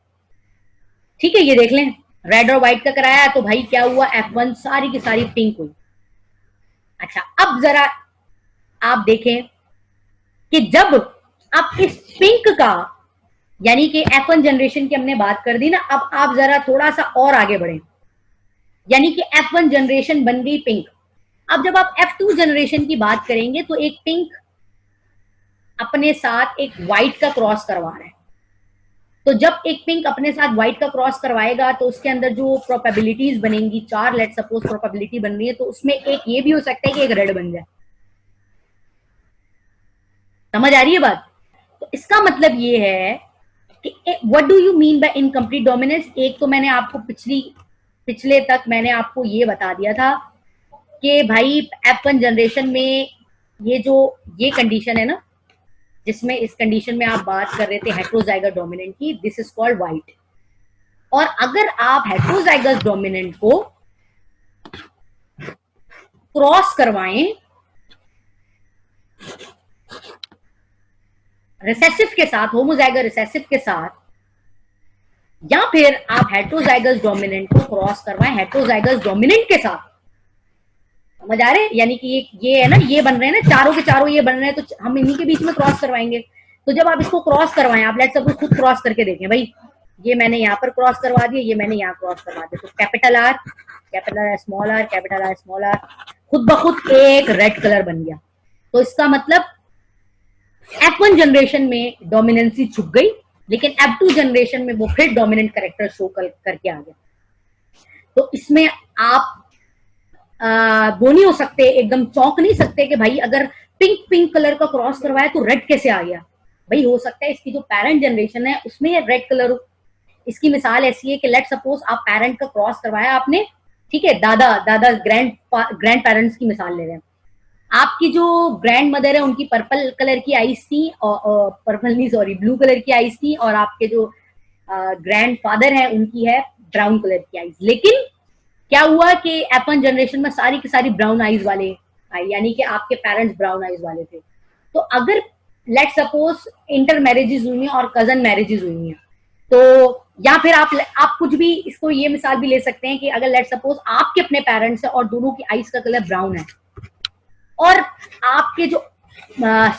ठीक है, ये देख लें, रेड और व्हाइट का कराया तो भाई क्या हुआ, F1 सारी की सारी पिंक हुई। अच्छा, अब जरा आप देखें कि जब आप इस पिंक का, यानी कि F1 जनरेशन की हमने बात कर दी ना, अब आप जरा थोड़ा सा और आगे बढ़े, यानी कि F1 जनरेशन बन गई पिंक। अब जब आप F2 जनरेशन की बात करेंगे तो एक पिंक अपने साथ एक व्हाइट का क्रॉस करवा रहा है। तो जब एक पिंक अपने साथ व्हाइट का क्रॉस करवाएगा तो उसके अंदर जो प्रोबेबिलिटीज बनेंगी, 4 लेट सपोज प्रोबेबिलिटी बन रही है, तो उसमें एक ये भी हो सकता है कि एक रेड बन जाए। समझ आ रही है बात? तो इसका मतलब ये है कि what do you mean by incomplete dominance. एक तो मैंने आपको पिछले तक मैंने आपको ये बता दिया था कि भाई F1 जनरेशन में ये कंडीशन है ना, जिसमें इस कंडीशन में आप बात कर रहे थे हेट्रोजाइगस डोमिनेंट की, दिस इज कॉल्ड व्हाइट। और अगर आप हेट्रोजाइगस डोमिनेंट को क्रॉस करवाएं रिसेसिव के साथ, होमोजाइगस रिसेसिव के साथ, या फिर आप हेट्रोजाइगस डोमिनेंट को क्रॉस करवाएं हेट्रोजाइगस डोमिनेंट के साथ, समझ आ रहे हैं? यानी कि ये है ना, ये बन रहे हैं ना, चारों के चारों ये बन रहे हैं, तो हम इन्हीं के बीच में क्रॉस करवाएंगे। तो जब आप इसको क्रॉस करवाएं, आप लेट्स सपोज खुद क्रॉस करके देखें, भाई ये मैंने यहाँ पर क्रॉस करवा दिया, ये मैंने यहाँ क्रॉस करवा दिया, तो capital R small r, capital R small r, खुद ब खुद एक रेड कलर बन गया। तो इसका मतलब F1 जनरेशन में डोमिनेंसी छुप गई, लेकिन F2 जनरेशन में वो फिर डोमिनेंट कैरेक्टर शो करके आ गया। तो इसमें आप वो नहीं हो सकते, एकदम चौंक नहीं सकते कि भाई अगर पिंक कलर का क्रॉस करवाया तो रेड कैसे आ गया। भाई हो सकता है इसकी जो पेरेंट जनरेशन है उसमें ये रेड कलर हो। इसकी मिसाल ऐसी है कि लेट सपोज आप पेरेंट का क्रॉस करवाया आपने, ठीक है, दादा दादा ग्रैंड पेरेंट्स की मिसाल ले रहे हैं। आपकी जो ग्रैंड मदर है उनकी पर्पल कलर की आईज थी, और पर्पल नहीं सॉरी ब्लू कलर की आईज थी, और आपके जो ग्रैंड फादर है उनकी है ब्राउन कलर की आईज। लेकिन क्या हुआ कि F1 जनरेशन में सारी की सारी ब्राउन आईज वाले आए, यानी कि आपके पेरेंट्स ब्राउन आईज वाले थे। तो अगर लेट सपोज इंटर मैरिजेस हुई हैं और कजन मैरिजेस हुई हैं, तो या फिर आप कुछ भी इसको ये मिसाल भी ले सकते हैं कि अगर लेट सपोज आपके अपने पेरेंट्स है और दोनों की आईज का कलर ब्राउन है, और आपके जो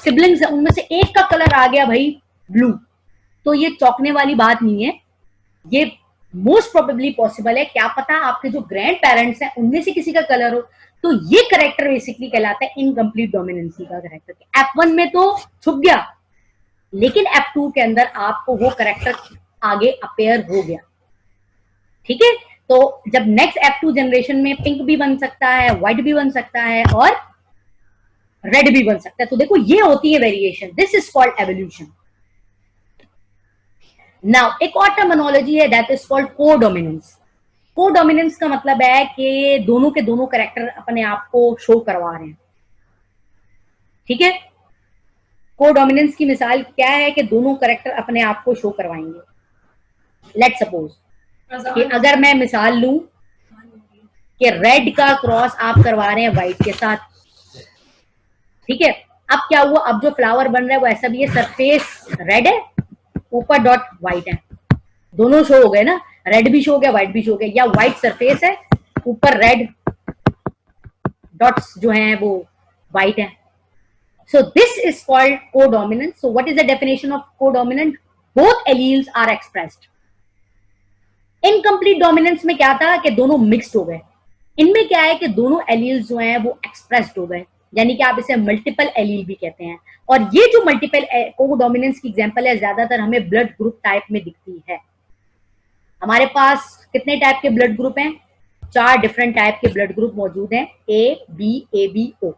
सिबलिंग्स है उनमें से एक का कलर आ गया भाई ब्लू, तो ये चौंकने वाली बात नहीं है, ये मोस्ट प्रोबेबली पॉसिबल है। क्या पता आपके जो ग्रैंड पेरेंट्स हैं उनमें से किसी का कलर हो। तो ये करेक्टर बेसिकली कहलाता है इनकम्प्लीट डोमिनेंसी का करेक्टर। F1 में तो छुप गया, लेकिन F2 के अंदर आपको वो करेक्टर आगे अपेयर हो गया, ठीक है। तो जब नेक्स्ट F2 जनरेशन में पिंक भी बन सकता है, व्हाइट भी बन सकता है, और रेड भी बन सकता है। तो देखो ये होती है variation, this is called evolution. Now एक और टर्मिनोलॉजी है that is called codominance. Codominance का मतलब है कि दोनों के दोनों कैरेक्टर अपने आप को शो करवा रहे हैं, ठीक है। कोडोमिनेंस की मिसाल क्या है कि दोनों कैरेक्टर अपने आप को शो करवाएंगे। लेट सपोज कि अगर मैं मिसाल लूं कि रेड का क्रॉस आप करवा रहे हैं व्हाइट के साथ, ठीक है। अब क्या हुआ, अब जो फ्लावर बन रहा है वो ऐसा भी है, सरफेस रेड है, ऊपर डॉट व्हाइट है, दोनों शो हो गए ना, रेड भी शो हो गया व्हाइट भी शो हो गया, या व्हाइट सरफेस है, ऊपर रेड डॉट्स जो हैं वो व्हाइट है। So this is called codominant. So what is the definition of codominant? Both alleles are expressed. Incomplete dominance में क्या था कि दोनों मिक्स्ड हो गए। इनमें क्या है कि दोनों एलील्स जो हैं वो एक्सप्रेस्ड हो गए, यानी कि आप इसे मल्टीपल एलील भी कहते हैं। और ये जो मल्टीपल कोडोमिनेंस की एग्जांपल है ज्यादातर हमें ब्लड ग्रुप टाइप में दिखती है। हमारे पास कितने टाइप के ब्लड ग्रुप हैं? 4 डिफरेंट टाइप के ब्लड ग्रुप मौजूद हैं, A B AB O।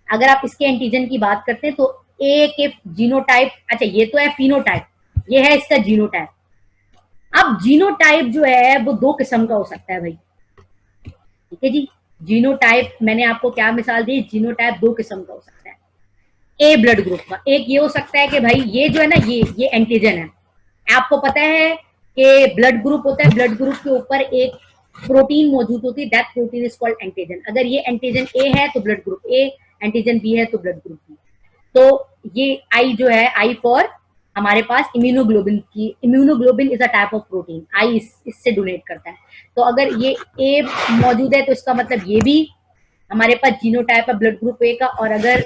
अगर आप इसके एंटीजन की बात करते हैं तो ए के जीनोटाइप, अच्छा ये तो है फिनोटाइप, ये है इसका जीनोटाइप। अब जीनोटाइप जो है वो 2 किस्म का हो सकता है भाई, ठीक है जी। जीनोटाइप मैंने आपको क्या मिसाल दी, जीनोटाइप 2 किस्म का हो सकता है। ए ब्लड ग्रुप का एक ये हो सकता है कि भाई ये जो है ना ये एंटीजन है। आपको पता है कि ब्लड ग्रुप होता है, ब्लड ग्रुप के ऊपर एक प्रोटीन मौजूद होती है, that protein is called antigen. अगर ये एंटीजन ए है तो blood group A, antigen B है तो ब्लड ग्रुप बी। तो ये आई जो है, आई फॉर हमारे पास इम्यूनोग्लोबिन की, immunoglobin is a type of protein, I इससे डोनेट करता है। तो अगर ये ए मौजूद है तो इसका मतलब ये भी हमारे पास जीनोटाइप है ब्लड ग्रुप ए का, और अगर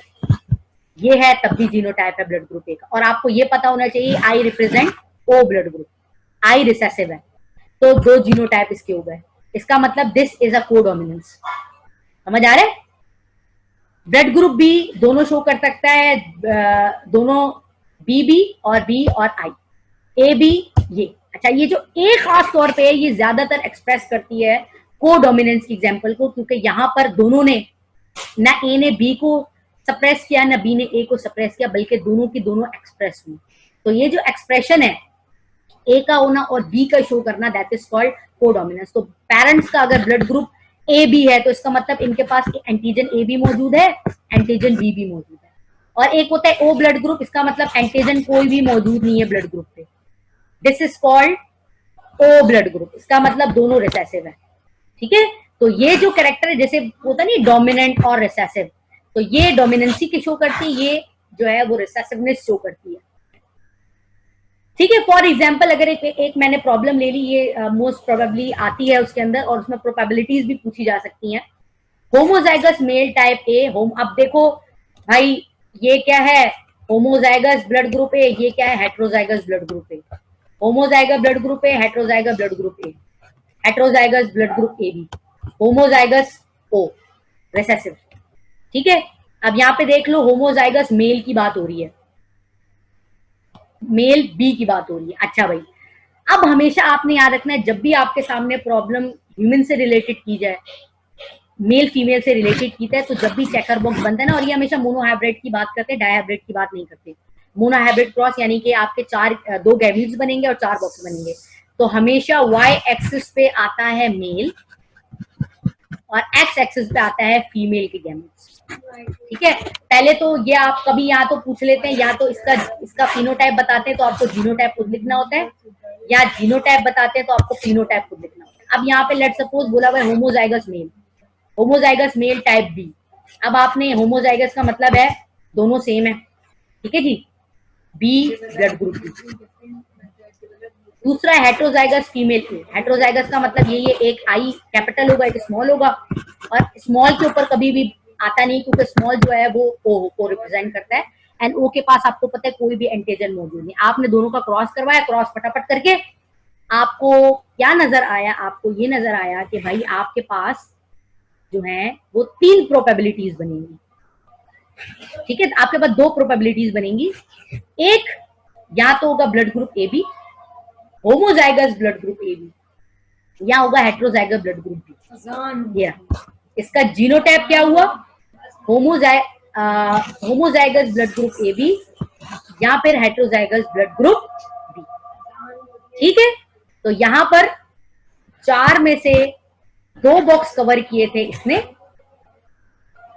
ये है तब भी जीनोटाइप है ब्लड ग्रुप ए का। और आपको ये पता होना चाहिए I represent O blood group, I recessive है, तो 2 जीनोटाइप इसके हो गए। इसका मतलब दिस इज अ कोडोमिनेंस। समझ आ रहा है? ब्लड ग्रुप बी दोनों शो कर सकता है, दोनों बी और बी और आई, ए बी ये। अच्छा ये जो ए खास तौर पे ये ज्यादातर एक्सप्रेस करती है कोडोमिनेंस की एग्जांपल को, क्योंकि यहाँ पर दोनों ने, ना ए ने बी को सप्रेस किया ना बी ने ए को सप्रेस किया, बल्कि दोनों की दोनों एक्सप्रेस हुई। तो ये जो एक्सप्रेशन है ए का होना और बी का शो करना, दैट इज कॉल्ड कोडोमिनेंस। तो पेरेंट्स का अगर ब्लड ग्रुप ए बी है तो इसका मतलब इनके पास एंटीजन ए भी मौजूद है, एंटीजन बी भी मौजूद है। और एक होता है ओ ब्लड ग्रुप, इसका मतलब एंटीजन कोई भी मौजूद नहीं है ब्लड ग्रुप पे, this is called O blood group, इसका मतलब दोनों रिसेसिव है, ठीक है। तो ये जो कैरेक्टर है जैसे होता नहीं डोमिनेंट और रिसेसिव, तो ये डोमिनेंसी की शो करती है, ये जो है वो रिसेसिवनेस शो करती है, ठीक है। फॉर एग्जाम्पल अगर एक मैंने प्रॉब्लम ले ली, ये मोस्ट प्रोबेबली आती है उसके अंदर, और उसमें प्रोबेबिलिटीज भी पूछी जा सकती हैं। होमोजाइगस मेल टाइप ए होम, अब देखो भाई ये क्या है, होमोजाइगस ब्लड ग्रुप ए, ये क्या है, heterozygous blood group A. Homozygous blood group A, heterozygous blood group A, heterozygous blood group A B, homozygous O recessive, ठीक है। अब यहाँ पे देख लो होमोजाइगस मेल की बात हो रही है, मेल बी की बात हो रही है। अच्छा भाई, अब हमेशा आपने याद रखना है जब भी आपके सामने प्रॉब्लम ह्यूमन से रिलेटेड की जाए, मेल फीमेल से रिलेटेड की जाए, तो जब भी चेकर बॉक्स बनता है ना, और ये हमेशा मोनोहाइब्रिड की बात करते हैं, डायहाइब्रिड की बात नहीं करते, मोनोहाइब्रिड क्रॉस यानी कि आपके दो गैमीट्स बनेंगे और 4 बॉक्स बनेंगे। तो हमेशा y एक्सिस पे आता है मेल और x एक्सिस पे आता है फीमेल के गैमेट्स। ठीक है, पहले तो ये आप कभी यहाँ तो पूछ लेते हैं, या तो इसका फिनोटाइप बताते हैं तो आपको जीनोटाइप खुद लिखना होता है, या जीनोटाइप बताते हैं तो आपको फिनोटाइप खुद लिखना होता है। अब यहाँ पे लेट सपोज बोला हुआ है होमोजाइगस मेल टाइप बी। अब आपने होमोजाइगस का मतलब है दोनों सेम है, ठीक है जी, बी ब्लड ग्रुप बी। दूसरा हेट्रोजाइगस फीमेल ए। हेट्रोजाइगस का मतलब ये एक आई कैपिटल होगा, एक स्मॉल होगा, और स्मॉल के ऊपर कभी भी आता नहीं क्योंकि स्मॉल जो है वो ओ को रिप्रेजेंट करता है, एंड ओ के पास आपको पता है कोई भी एंटीजन मौजूद नहीं। आपने दोनों का क्रॉस करवाया, क्रॉस फटाफट करके आपको क्या नजर आया, आपको ये नजर आया कि भाई आपके पास जो है वो 3 प्रोबेबिलिटीज बनेंगी। ठीक है, आपके पास 2 प्रोबेबिलिटीज बनेंगी। एक या तो होगा blood group A B, homozygous blood group A B, या होगा हेट्रोजाइगस ब्लड ग्रुप बी। या इसका जीनोटाइप क्या हुआ, homozygous blood group A B या फिर हेट्रोजाइगस ब्लड ग्रुप बी। ठीक है, तो यहां पर 4 में से 2 बॉक्स कवर किए थे इसने,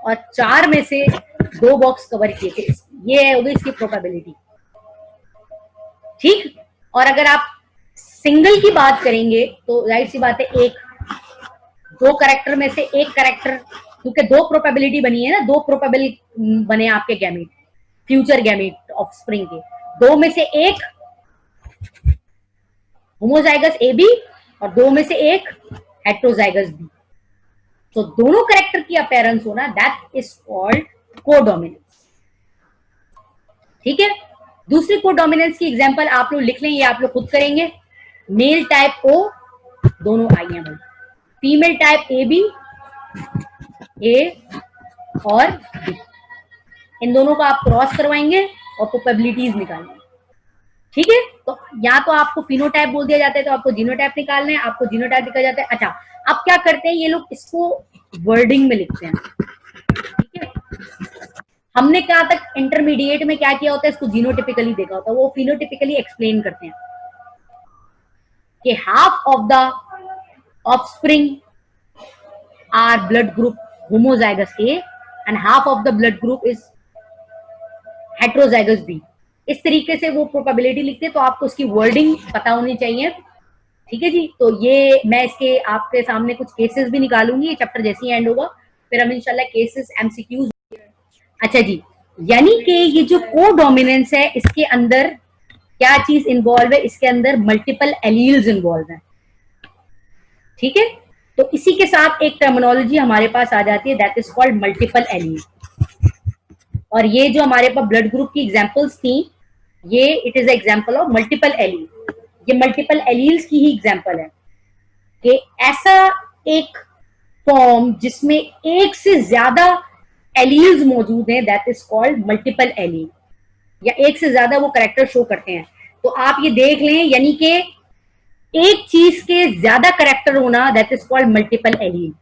और 4 में से 2 बॉक्स कवर किए थे। ये होगी इसकी प्रोबेबिलिटी। ठीक, और अगर आप सिंगल की बात करेंगे तो जाहिर सी बात है, 2 कैरेक्टर में से एक कैरेक्टर, क्योंकि 2 प्रोबेबिलिटी बनी है ना, 2 प्रोबेबल बने आपके gamete, future gamete of spring के, 2 में से एक होमोजाइगस ए बी और 2 में से एक हेट्रोजाइगस बी। तो दोनों कैरेक्टर की अपीयरेंस होना, दैट इज कॉल्ड कोडोमिनेंस। ठीक है, दूसरी कोडोमिनेंस की एग्जांपल आप लोग लिख लें, ये आप लोग खुद करेंगे। मेल टाइप ओ, दोनों आई हैं भाई, फीमेल टाइप ए बी, ए और बी, इन दोनों का आप क्रॉस करवाएंगे और प्रोबेबिलिटीज निकालेंगे। ठीक है, तो या तो आपको फिनोटाइप बोल दिया जाता है तो आपको जीनोटाइप निकालना है, आपको जीनोटाइप निकल जाता है। अच्छा, अब क्या करते हैं ये लोग, इसको वर्डिंग में लिखते हैं। ठीक है, हमने क्या तक इंटरमीडिएट में क्या किया होता है, इसको जीनोटिपिकली देखा होता है, वो फिनोटिपिकली एक्सप्लेन करते हैं कि half of the offspring are blood group homozygous A and half of the blood group is heterozygous B. इस तरीके से वो प्रोबेबिलिटी लिखते हैं, तो आपको उसकी वर्डिंग पता होनी चाहिए। ठीक है जी, तो ये मैं इसके आपके सामने कुछ केसेस भी निकालूंगी, ये चैप्टर जैसे ही एंड होगा फिर हम इंशाल्लाह केसेस एमसीक्यूज। अच्छा जी, यानी कि ये जो कोडोमिनेंस है इसके अंदर क्या चीज इन्वॉल्व है, इसके अंदर मल्टीपल एलील्स इन्वॉल्व है। ठीक है, तो इसी के साथ एक टर्मिनोलॉजी हमारे पास आ जाती है, that is called multiple allele. और ये जो हमारे पास ब्लड ग्रुप की एग्जांपल्स थी, ये it is example of multiple allele. ये मल्टीपल एलील्स की ही एग्जांपल है कि ऐसा एक फॉर्म जिसमें एक से ज्यादा एलील्स मौजूद हैं, that is called multiple allele, या एक से ज्यादा वो कैरेक्टर शो करते हैं। तो आप ये देख लें, यानी कि एक चीज के ज्यादा कैरेक्टर होना, that is called multiple allele,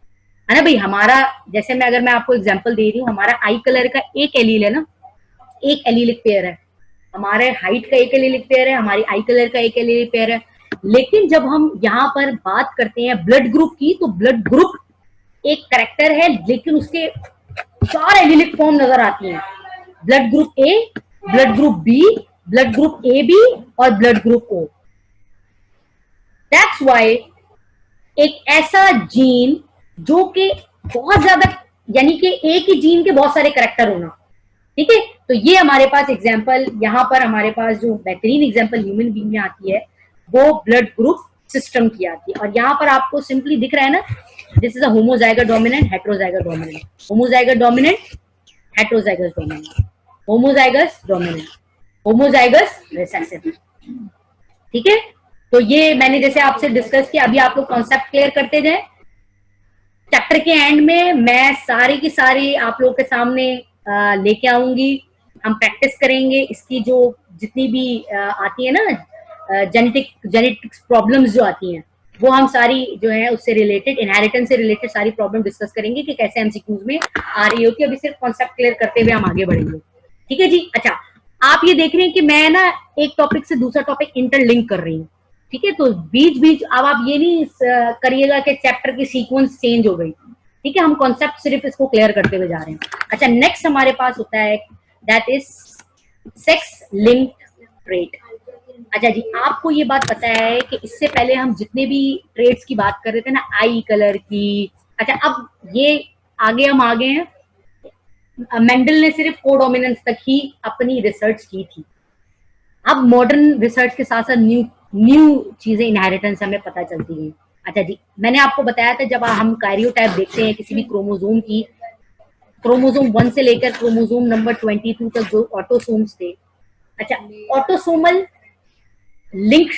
है ना भाई। हमारा जैसे अगर मैं आपको एग्जांपल दे रही हूँ, हमारा आई कलर का एक एलील है ना, एक एलीलिक पेयर है, हमारे हाइट का एक एलीलिक पेयर है, हमारी आई कलर का एक एलीलिक पेयर है। लेकिन जब हम यहाँ पर बात करते हैं ब्लड ग्रुप की, तो ब्लड ग्रुप एक कैरेक्टर है लेकिन उसके 4 एलीलिक फॉर्म नजर आती हैं, blood group A, blood group B, blood group A B और blood group O. That's why एक ऐसा जीन जो कि बहुत ज्यादा, यानी कि एक ही जीन के बहुत सारे कैरेक्टर होना, ठीक है, तो ये हमारे पास एग्जांपल, यहाँ पर हमारे पास जो बेहतरीन एग्जांपल ह्यूमन बीइंग में आती है वो ब्लड ग्रुप सिस्टम की आती है। और यहाँ पर आपको सिंपली दिख रहा है ना, this is a homozygous dominant, heterozygous dominant, homozygous dominant, heterozygous dominant, homozygous dominant, homozygous recessive. ठीक है, तो ये मैंने जैसे आपसे डिस्कस किया, अभी आप लोग कॉन्सेप्ट क्लियर करते जाए। चैप्टर के एंड में मैं सारी की सारी आप लोगों के सामने लेके आऊंगी, हम प्रैक्टिस करेंगे इसकी, जो जितनी भी आती है ना जेनेटिक्स प्रॉब्लम्स जो आती हैं, वो हम सारी जो है उससे रिलेटेड, इनहेरिटेंस से रिलेटेड सारी प्रॉब्लम डिस्कस करेंगे कि कैसे एमसीक्यूज में आ रही होती है। अभी सिर्फ कॉन्सेप्ट क्लियर करते हुए हम आगे बढ़ेंगे। ठीक है जी। अच्छा, आप ये देख रहे हैं कि मैं ना एक टॉपिक से दूसरा टॉपिक इंटरलिंक कर रही हूँ, ठीक है। तो बीच बीच अब आप ये नहीं करिएगा कि चैप्टर की सीक्वेंस चेंज हो गई, ठीक है। हम कॉन्सेप्ट सिर्फ इसको क्लियर करते हुए जा रहे हैं। अच्छा, नेक्स्ट हमारे पास होता है that is sex linked trait. अच्छा जी, आपको ये बात पता है कि इससे पहले हम जितने भी ट्रेड्स की बात कर रहे थे ना, आई कलर की, अच्छा अब ये आगे हम आगे हैं, मेंडल ने सिर्फ कोडोमिनेंस तक ही अपनी रिसर्च की थी। अब मॉडर्न रिसर्च के साथ साथ न्यू न्यू चीजें इनहेरिटेंस हमें पता चलती हैं। अच्छा जी, मैंने आपको बताया था जब हम कार्योटाइप देखते हैं किसी भी क्रोमोसोम की, क्रोमोसोम 1 से लेकर क्रोमोसोम नंबर 22 तक जो ऑटोसोम्स थे, अच्छा ऑटोसोमल लिंक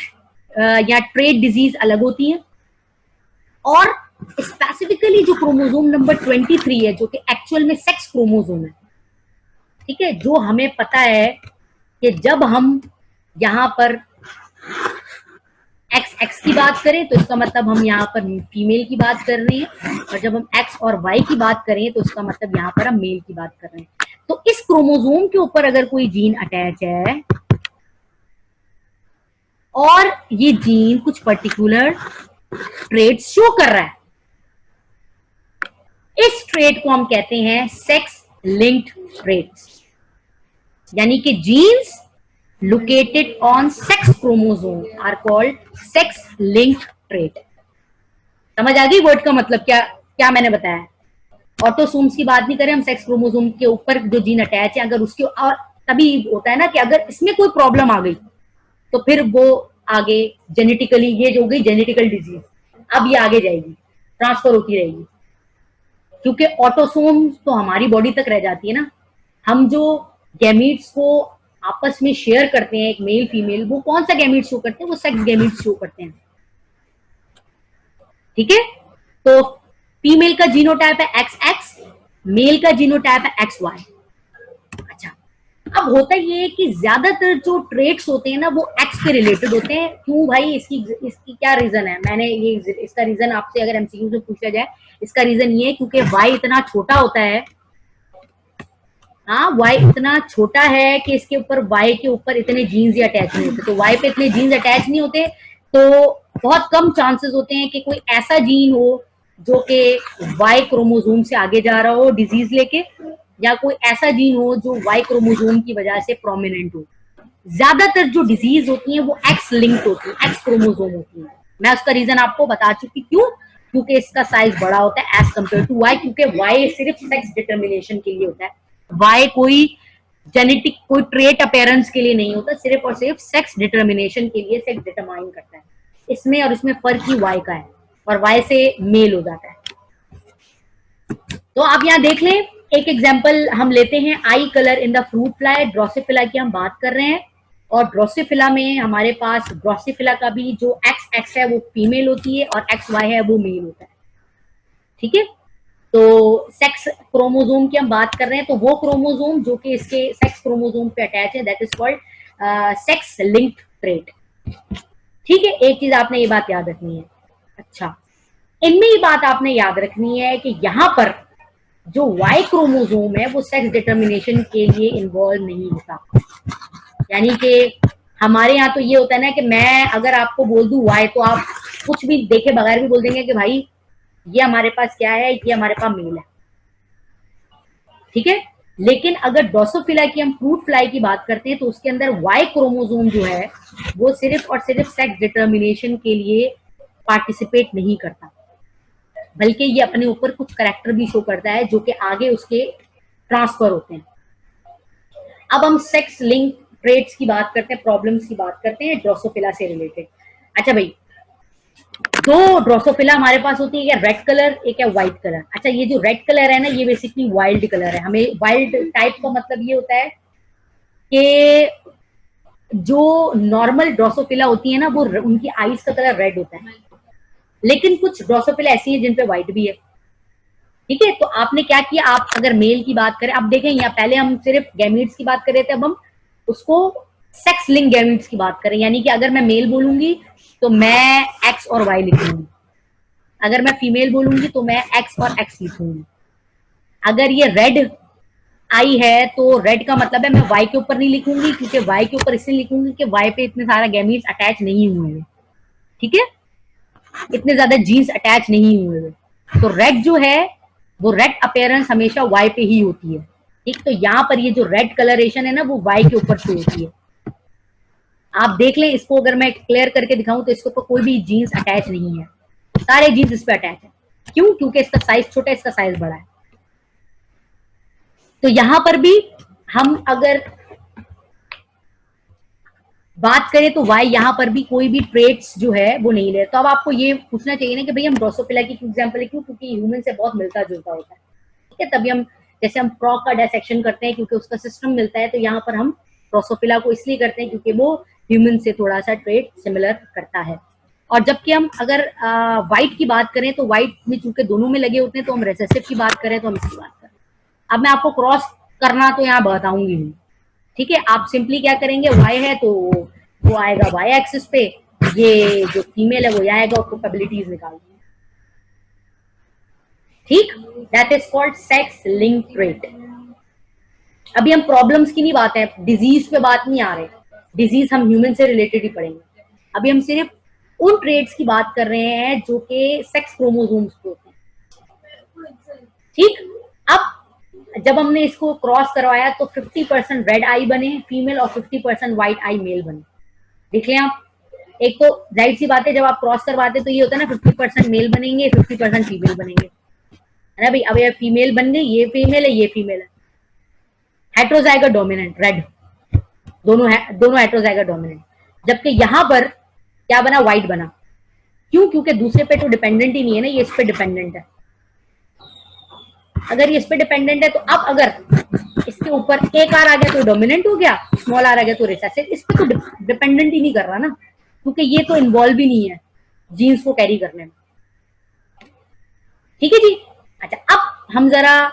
या ट्रेड डिजीज अलग होती है, और स्पेसिफिकली जो क्रोमोसोम नंबर 23 है जो कि एक्चुअल में सेक्स क्रोमोसोम है, ठीक है, जो हमें पता है कि जब हम यहाँ पर एक्स एक्स की बात करें तो इसका मतलब हम यहाँ पर फीमेल की बात कर रहे हैं, और जब हम एक्स और वाई की बात करें तो इसका मतलब यहाँ पर हम मेल की बात कर रहे हैं। तो इस क्रोमोसोम के ऊपर अगर कोई जीन अटैच है और ये जीन कुछ पर्टिकुलर ट्रेट शो कर रहा है, इस ट्रेट को हम कहते हैं सेक्स लिंक्ड ट्रेट्स, यानी कि jeans located on sex chromosome are called sex linked trait। समझ आ गई वर्ड का मतलब क्या क्या मैंने बताया? ऑटोसोम्स की बात नहीं करें हम, सेक्स क्रोमोसोम के ऊपर जो जीन अटैच है अगर उसके, और तभी होता है ना कि अगर इसमें कोई प्रॉब्लम आ गई तो फिर वो आगे जेनेटिकली, ये जो हो गई जेनेटिकल डिजीज, अब ये आगे जाएगी, ट्रांसफर होती रहेगी, क्योंकि ऑटोसोम तो हमारी बॉडी तक रह जाती है ना। हम जो गैमीट्स को आपस में शेयर करते हैं, एक मेल फीमेल, वो कौन सा गैमीट शो करते हैं? वो सेक्स गैमीट शो करते हैं, ठीक है। तो फीमेल का जीनोटाइप है XX, मेल का जीनोटाइप है XY। अच्छा, अब होता ये है कि ज्यादातर जो ट्रेट्स होते हैं ना वो एक्स के रिलेटेड होते हैं। क्यों भाई? इसकी क्या रीजन है? मैंने ये इसका रीजन आपसे अगर एमसीक्यू से पूछा जाए, इसका रीजन ये है क्योंकि वाई इतना छोटा होता है, हाँ वाई इतना छोटा है कि इसके ऊपर, वाई के ऊपर इतने जीन्स ही अटैच नहीं होते। तो वाई पे इतने जीन्स अटैच नहीं होते तो बहुत कम चांसेस होते हैं कि कोई ऐसा जीन हो जो कि वाई क्रोमोसोम से आगे जा रहा हो डिजीज लेके, या कोई ऐसा जीन हो जो वाई क्रोमोसोम की वजह से प्रोमिनेंट हो। ज्यादातर जो डिजीज होती हैं वो एक्स लिंक्ड होती है, एक्स क्रोमोसोम होती है। मैं उसका रीजन आपको बता चुकी, क्यों? क्योंकि इसका साइज बड़ा होता है एज कम्पेयर टू वाई, क्योंकि वाई सिर्फ सेक्स डिटर्मिनेशन के लिए होता है, वाई कोई जेनेटिक कोई ट्रेट अपेयरेंस के लिए नहीं होता, सिर्फ और सिर्फ सेक्स डिटर्मिनेशन के लिए सेक्स डिटरमाइन करता है। इसमें और इसमें फर्क ही वाई का है, और वाई से मेल हो जाता है। तो आप यहाँ देख लें, एक एग्जांपल हम लेते हैं, आई colour in the fruit fly, Drosophila की हम बात कर रहे हैं, और ड्रोसोफिला में हमारे पास ड्रोसोफिला का भी जो एक्स एक्स है वो फीमेल होती है और एक्स वाई है वो मेल होता है, ठीक है। तो सेक्स क्रोमोसोम की हम बात कर रहे हैं, तो वो क्रोमोसोम जो कि इसके सेक्स क्रोमोसोम पे अटैच है that is called sex linked trait, ठीक है। एक चीज आपने ये बात याद रखनी है। अच्छा, इनमें ये बात आपने याद रखनी है कि यहाँ पर जो वाई क्रोमोसोम है वो सेक्स डिटर्मिनेशन के लिए इन्वॉल्व नहीं होता, यानी कि हमारे यहाँ तो ये होता है ना कि मैं अगर आपको बोल दूं वाई तो आप कुछ भी देखे बगैर भी बोल देंगे कि भाई ये हमारे पास क्या है, ये हमारे पास मेल है, ठीक है। लेकिन अगर ड्रोसोफिला की हम फ्रूट फ्लाई की बात करते हैं तो उसके अंदर वाई क्रोमोसोम जो है वो सिर्फ और सिर्फ सेक्स डिटर्मिनेशन के लिए पार्टिसिपेट नहीं करता, बल्कि ये अपने ऊपर कुछ करैक्टर भी शो करता है जो कि आगे उसके ट्रांसफर होते हैं। अब हम सेक्स लिंक ट्रेट्स की बात करते हैं, प्रॉब्लम्स की बात करते हैं ड्रोसोफिला से रिलेटेड। अच्छा भाई, दो ड्रोसोफिला हमारे पास होती है, रेड कलर एक है व्हाइट कलर। अच्छा, ये जो रेड कलर है ना ये बेसिकली वाइल्ड कलर है। हमें वाइल्ड टाइप का मतलब ये होता है कि जो नॉर्मल ड्रोसोफिला होती है ना वो उनकी आईज का कलर रेड होता है, लेकिन कुछ ड्रोसोफिला ऐसी है जिन पे व्हाइट भी है, ठीक है। तो आपने क्या किया, आप अगर मेल की बात करें, अब देखें यहाँ पहले हम सिर्फ गैमीट्स की बात कर रहे थे, अब हम उसको सेक्स लिंक गैमीट्स की बात करें, यानी कि अगर मैं मेल बोलूंगी तो मैं एक्स और वाई लिखूंगी, अगर मैं फीमेल बोलूंगी तो मैं एक्स और एक्स लिखूंगी। अगर ये रेड आई है तो रेड का मतलब है मैं वाई के ऊपर नहीं लिखूंगी, क्योंकि वाई के ऊपर इसलिए लिखूंगी कि वाई पे इतने सारा गैमीट्स अटैच नहीं हुए हैं, ठीक है, इतने ज्यादा जीन्स अटैच नहीं हुए हैं। तो रेड जो है वो रेड अपेयरेंस हमेशा वाई पे ही होती है, ठीक। तो यहाँ पर ये जो रेड कलरेशन है ना वो वाई के ऊपर शो होती है। आप देख लें इसको, अगर मैं क्लियर करके दिखाऊं तो इसके ऊपर कोई भी जीन्स अटैच नहीं है, सारे जीन्स इस पे अटैच है। क्यों? क्योंकि इसका साइज छोटा है, इसका साइज बड़ा है। तो यहां पर भी हम अगर बात करें तो वाई यहाँ पर भी कोई भी ट्रेट्स जो है वो नहीं ले। तो अब आपको ये पूछना चाहिए ना कि भाई हम ड्रोसोफिला की एग्जांपल क्यों, क्योंकि ह्यूमन से बहुत मिलता जुलता होता है, ठीक है। तभी हम जैसे हम फ्रॉग का डायसेक्शन करते हैं क्योंकि उसका सिस्टम मिलता है, तो यहाँ पर हम ड्रोसोफिला को इसलिए करते हैं क्योंकि वो ह्यूमन से थोड़ा सा ट्रेट सिमिलर करता है। और जबकि हम अगर व्हाइट की बात करें तो व्हाइट में चूंकि दोनों में लगे होते हैं, तो हम रेसेसिव की बात करें तो हम इसकी बात करें। अब मैं आपको क्रॉस करना तो यहाँ बताऊंगी नहीं, ठीक है। आप सिंपली क्या करेंगे, वाई है तो वो आएगा वाई एक्सिस पे, ये जो फीमेल है वो यहाँ आएगा, उसको कैपेबिलिटीज निकालनी है, ठीक। That is called sex link trait. अभी हम प्रॉब्लम्स की नहीं बात है, डिजीज पे बात नहीं आ रहे, डिजीज हम ह्यूमन से रिलेटेड ही पढ़ेंगे। अभी हम सिर्फ उन ट्रेड्स की बात कर रहे हैं जो कि सेक्स क्रोमोसोम्स पे होते हैं, ठीक। अब जब हमने इसको क्रॉस करवाया तो 50% रेड आई बने फीमेल और 50% व्हाइट आई मेल बने। देख लें आप, एक तो जाहिर सी बात है जब आप क्रॉस करवाते तो ये होता है ना 50% मेल बनेंगे 50% फीमेल बनेंगे, है ना भाई। अब ये फीमेल बन गई, ये फीमेल है ये फीमेल है, हेट्रोजाइगोट डोमिनेंट रेड, दोनों हेट्रोजाइगोट डोमिनेंट। जबकि यहां पर क्या बना, व्हाइट बना। क्यों? क्योंकि दूसरे पे तो डिपेंडेंट ही नहीं है ना, ये इस पे डिपेंडेंट है। अगर ये इस पे डिपेंडेंट है तो अब अगर इसके ऊपर एक आर आ गया तो डोमिनेंट हो गया, स्मॉल आर आ गया तो रिसेसिव। इस पे तो डिपेंडेंट ही नहीं कर रहा ना, क्योंकि ये तो इन्वॉल्व ही नहीं है जीन्स को कैरी करने में, ठीक है जी। अच्छा, अब हम जरा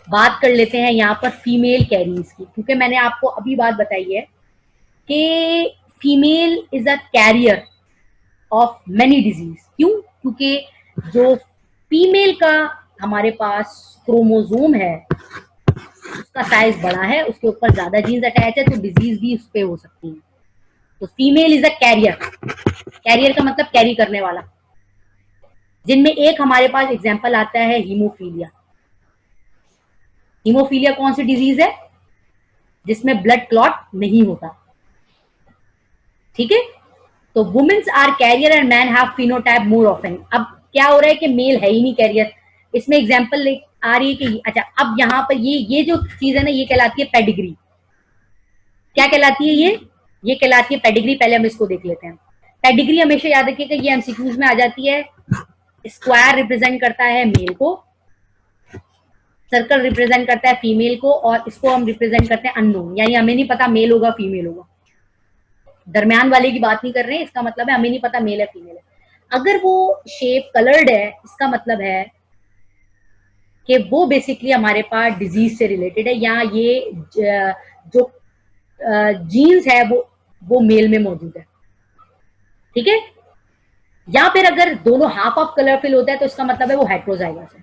बात कर लेते हैं यहाँ पर फीमेल कैरीज की, क्योंकि मैंने आपको अभी बात बताई है कि female is a carrier of many disease. क्यों? क्योंकि जो फीमेल का हमारे पास क्रोमोजोम है उसका साइज बड़ा है, उसके ऊपर ज्यादा जीन्स अटैच है, तो डिजीज भी उस पर हो सकती है। तो female is a carrier, carrier का मतलब कैरी करने वाला, जिनमें एक हमारे पास एग्जाम्पल आता है हीमोफीलिया। हीमोफीलिया कौन सी डिजीज है? जिसमें ब्लड क्लॉट नहीं होता, ठीक है। तो womens are carrier and man have phenotype more often. अब क्या हो रहा है कि मेल है ही नहीं कैरियर, इसमें एग्जांपल आ रही है कि अच्छा, अब यहाँ पर ये जो चीज है ना ये कहलाती है पेडिग्री। क्या कहलाती है ये कहलाती है पेडिग्री। पहले हम इसको देख लेते हैं। पेडिग्री हमेशा याद रखिएगा, ये एमसीक्यूज में आ जाती है। स्क्वायर रिप्रेजेंट करता है मेल को, सर्कल रिप्रेजेंट करता है फीमेल को, और इसको हम रिप्रेजेंट करते हैं अननोन, यानी हमें नहीं पता मेल होगा फीमेल होगा। दरमियान वाले की बात नहीं कर रहे हैं, इसका मतलब है हमें नहीं पता मेल है फीमेल है। अगर वो शेप कलर्ड है, इसका मतलब है कि वो बेसिकली हमारे पास डिजीज से रिलेटेड है, या ये जो जीन्स है वो मेल में मौजूद है, ठीक है। या फिर अगर दोनों हाफ ऑफ कलर फिल होता है तो इसका मतलब है वो हेट्रोजाइगस है,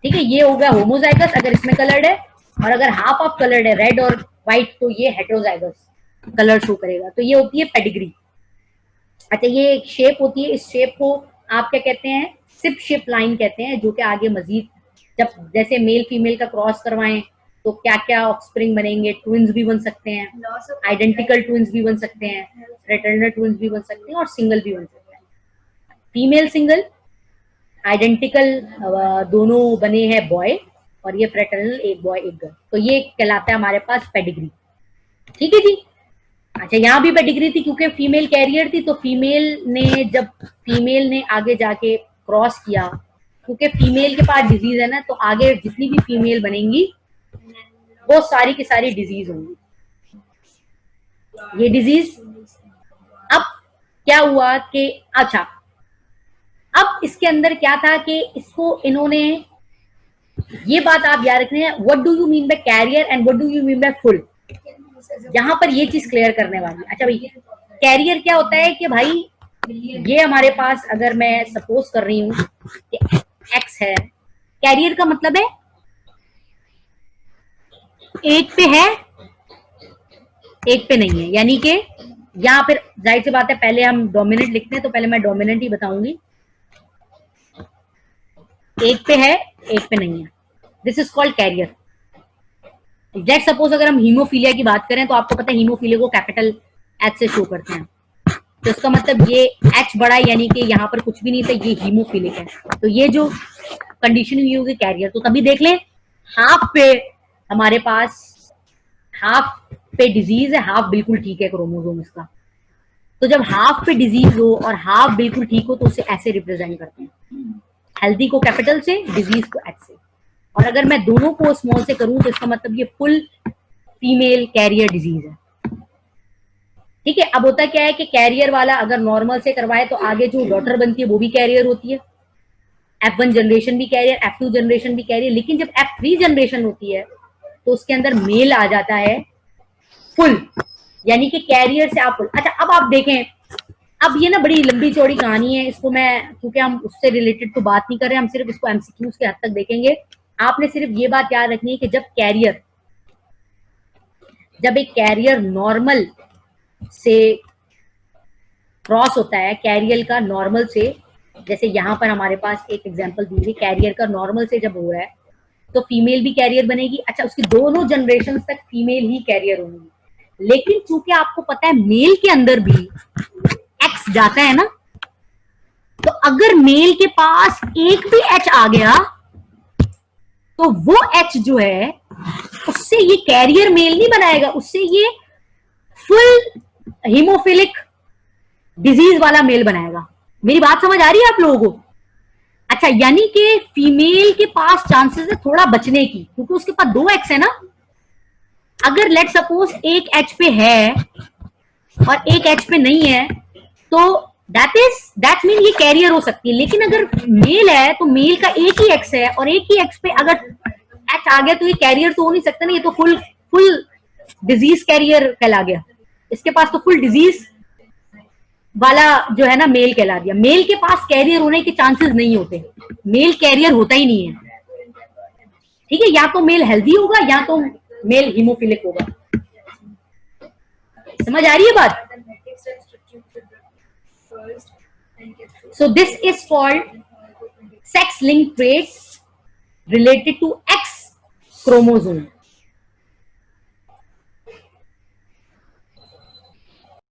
ठीक है। ये हो गया होमोजाइगस अगर इसमें कलर्ड है, और अगर हाफ ऑफ कलर्ड है रेड और व्हाइट तो ये हेट्रोजाइगस कलर शो करेगा। तो ये होती है पेडिग्री। अच्छा, ये एक शेप होती है, इस शेप को आप क्या कहते हैं, सिप शेप लाइन कहते हैं, जो कि आगे मजीद जब जैसे मेल फीमेल का क्रॉस करवाएं तो क्या क्या ऑफस्प्रिंग बनेंगे, ट्विंस भी बन सकते हैं, आइडेंटिकल ट्विंस भी बन सकते हैं, फ्रेटर्नल ट्विंस भी बन सकते हैं, और सिंगल भी बन सकते हैं। फीमेल सिंगल, आइडेंटिकल दोनों बने हैं बॉय, और ये फ्रेटर्नल एक बॉय एक गर्ल। तो ये कहलाता है हमारे पास पेडिग्री, ठीक है जी। अच्छा, यहाँ भी पेडिग्री थी क्योंकि फीमेल कैरियर थी, तो फीमेल ने आगे जाके क्रॉस किया, क्योंकि फीमेल के पास डिजीज है ना, तो आगे जितनी भी फीमेल बनेंगी वो सारी की सारी डिजीज होंगी, ये डिजीज। अब क्या हुआ कि अच्छा, अब इसके अंदर क्या था कि इसको इन्होंने, ये बात आप याद रखने हैं, what do you mean by carrier and what do you mean by full, यहाँ पर ये चीज क्लियर करने वाली। अच्छा भाई, कैरियर क्या होता है कि भाई ये हमारे पास, अगर मैं सपोज कर रही हूँ कि एक्स है, कैरियर का मतलब है एक पे है, एक पे नहीं है, यानी कि यहाँ फिर जाहिर सी बात है पहले हम डोमिनेंट लिखते हैं, तो पहले मैं डोमिनेंट ही बताऊंगी। एक पे है, एक पे नहीं है, this is called carrier. Let suppose अगर हम हीमोफीलिया की बात करें तो आपको पता है हीमोफीलिया को कैपिटल एच से शो करते हैं, तो इसका मतलब ये एच बड़ा है, यानी कि यहाँ पर कुछ भी नहीं था, ये हीमोफिलिक है। तो ये जो कंडीशन हुई होगी कैरियर, तो तभी देख लें हाफ पे हमारे पास, हाफ पे डिजीज है, हाफ बिल्कुल ठीक है क्रोमोसोम इसका। तो जब हाफ पे डिजीज हो और हाफ बिल्कुल ठीक हो तो उसे ऐसे रिप्रेजेंट करते हैं, हेल्दी को कैपिटल से, डिजीज को एच से। और अगर मैं दोनों को स्मॉल से करूं तो इसका मतलब ये फुल फीमेल कैरियर डिजीज है। ठीक है, अब होता क्या है कि कैरियर वाला अगर नॉर्मल से करवाए तो आगे जो डॉटर बनती है वो भी कैरियर होती है, F1 जनरेशन भी कैरियर, F2 जनरेशन भी कैरियर, लेकिन जब F3 जनरेशन होती है तो उसके अंदर मेल आ जाता है फुल, यानी कि कैरियर से आप फुल। अच्छा अब आप देखें, अब ये ना बड़ी लंबी चौड़ी कहानी है, इसको मैं, क्योंकि हम उससे रिलेटेड तो बात नहीं कर रहे, हम सिर्फ इसको एमसीक्यूज के हद तक देखेंगे। आपने सिर्फ ये बात याद रखनी है कि जब एक कैरियर नॉर्मल से क्रॉस होता है, कैरियर का नॉर्मल से, जैसे यहाँ पर हमारे पास एक एग्जांपल दी है, कैरियर का नॉर्मल से जब हो रहा है तो फीमेल भी कैरियर बनेगी। अच्छा, उसकी दोनों जनरेशन तक फीमेल ही कैरियर होंगी, लेकिन चूंकि आपको पता है मेल के अंदर भी एक्स जाता है ना, तो अगर मेल के पास एक भी एच आ गया तो वो एच जो है उससे ये कैरियर मेल नहीं बनाएगा, उससे ये फुल हीमोफिलिक डिजीज वाला मेल बनाएगा। मेरी बात समझ आ रही है आप लोगों को? अच्छा, यानी कि फीमेल के पास चांसेस है थोड़ा बचने की, क्योंकि उसके पास 2 एक्स है ना। अगर लेट सपोज एक एच पे है और एक एच पे नहीं है तो दैट मीन ये कैरियर हो सकती है। लेकिन अगर मेल है तो मेल का एक ही एक्स है और एक ही एक्स पे अगर एच आ गया तो ये कैरियर तो हो नहीं सकता ना, ये तो फुल डिजीज कैरियर कहला गया। इसके पास तो फुल डिजीज वाला जो है ना मेल कहला दिया। मेल के पास कैरियर होने के चांसेस नहीं होते, मेल कैरियर होता ही नहीं है। ठीक है, या तो मेल हेल्दी होगा या तो मेल हीमोफिलिक होगा। समझ आ रही है बात? So this is called sex link traits related to X chromosome.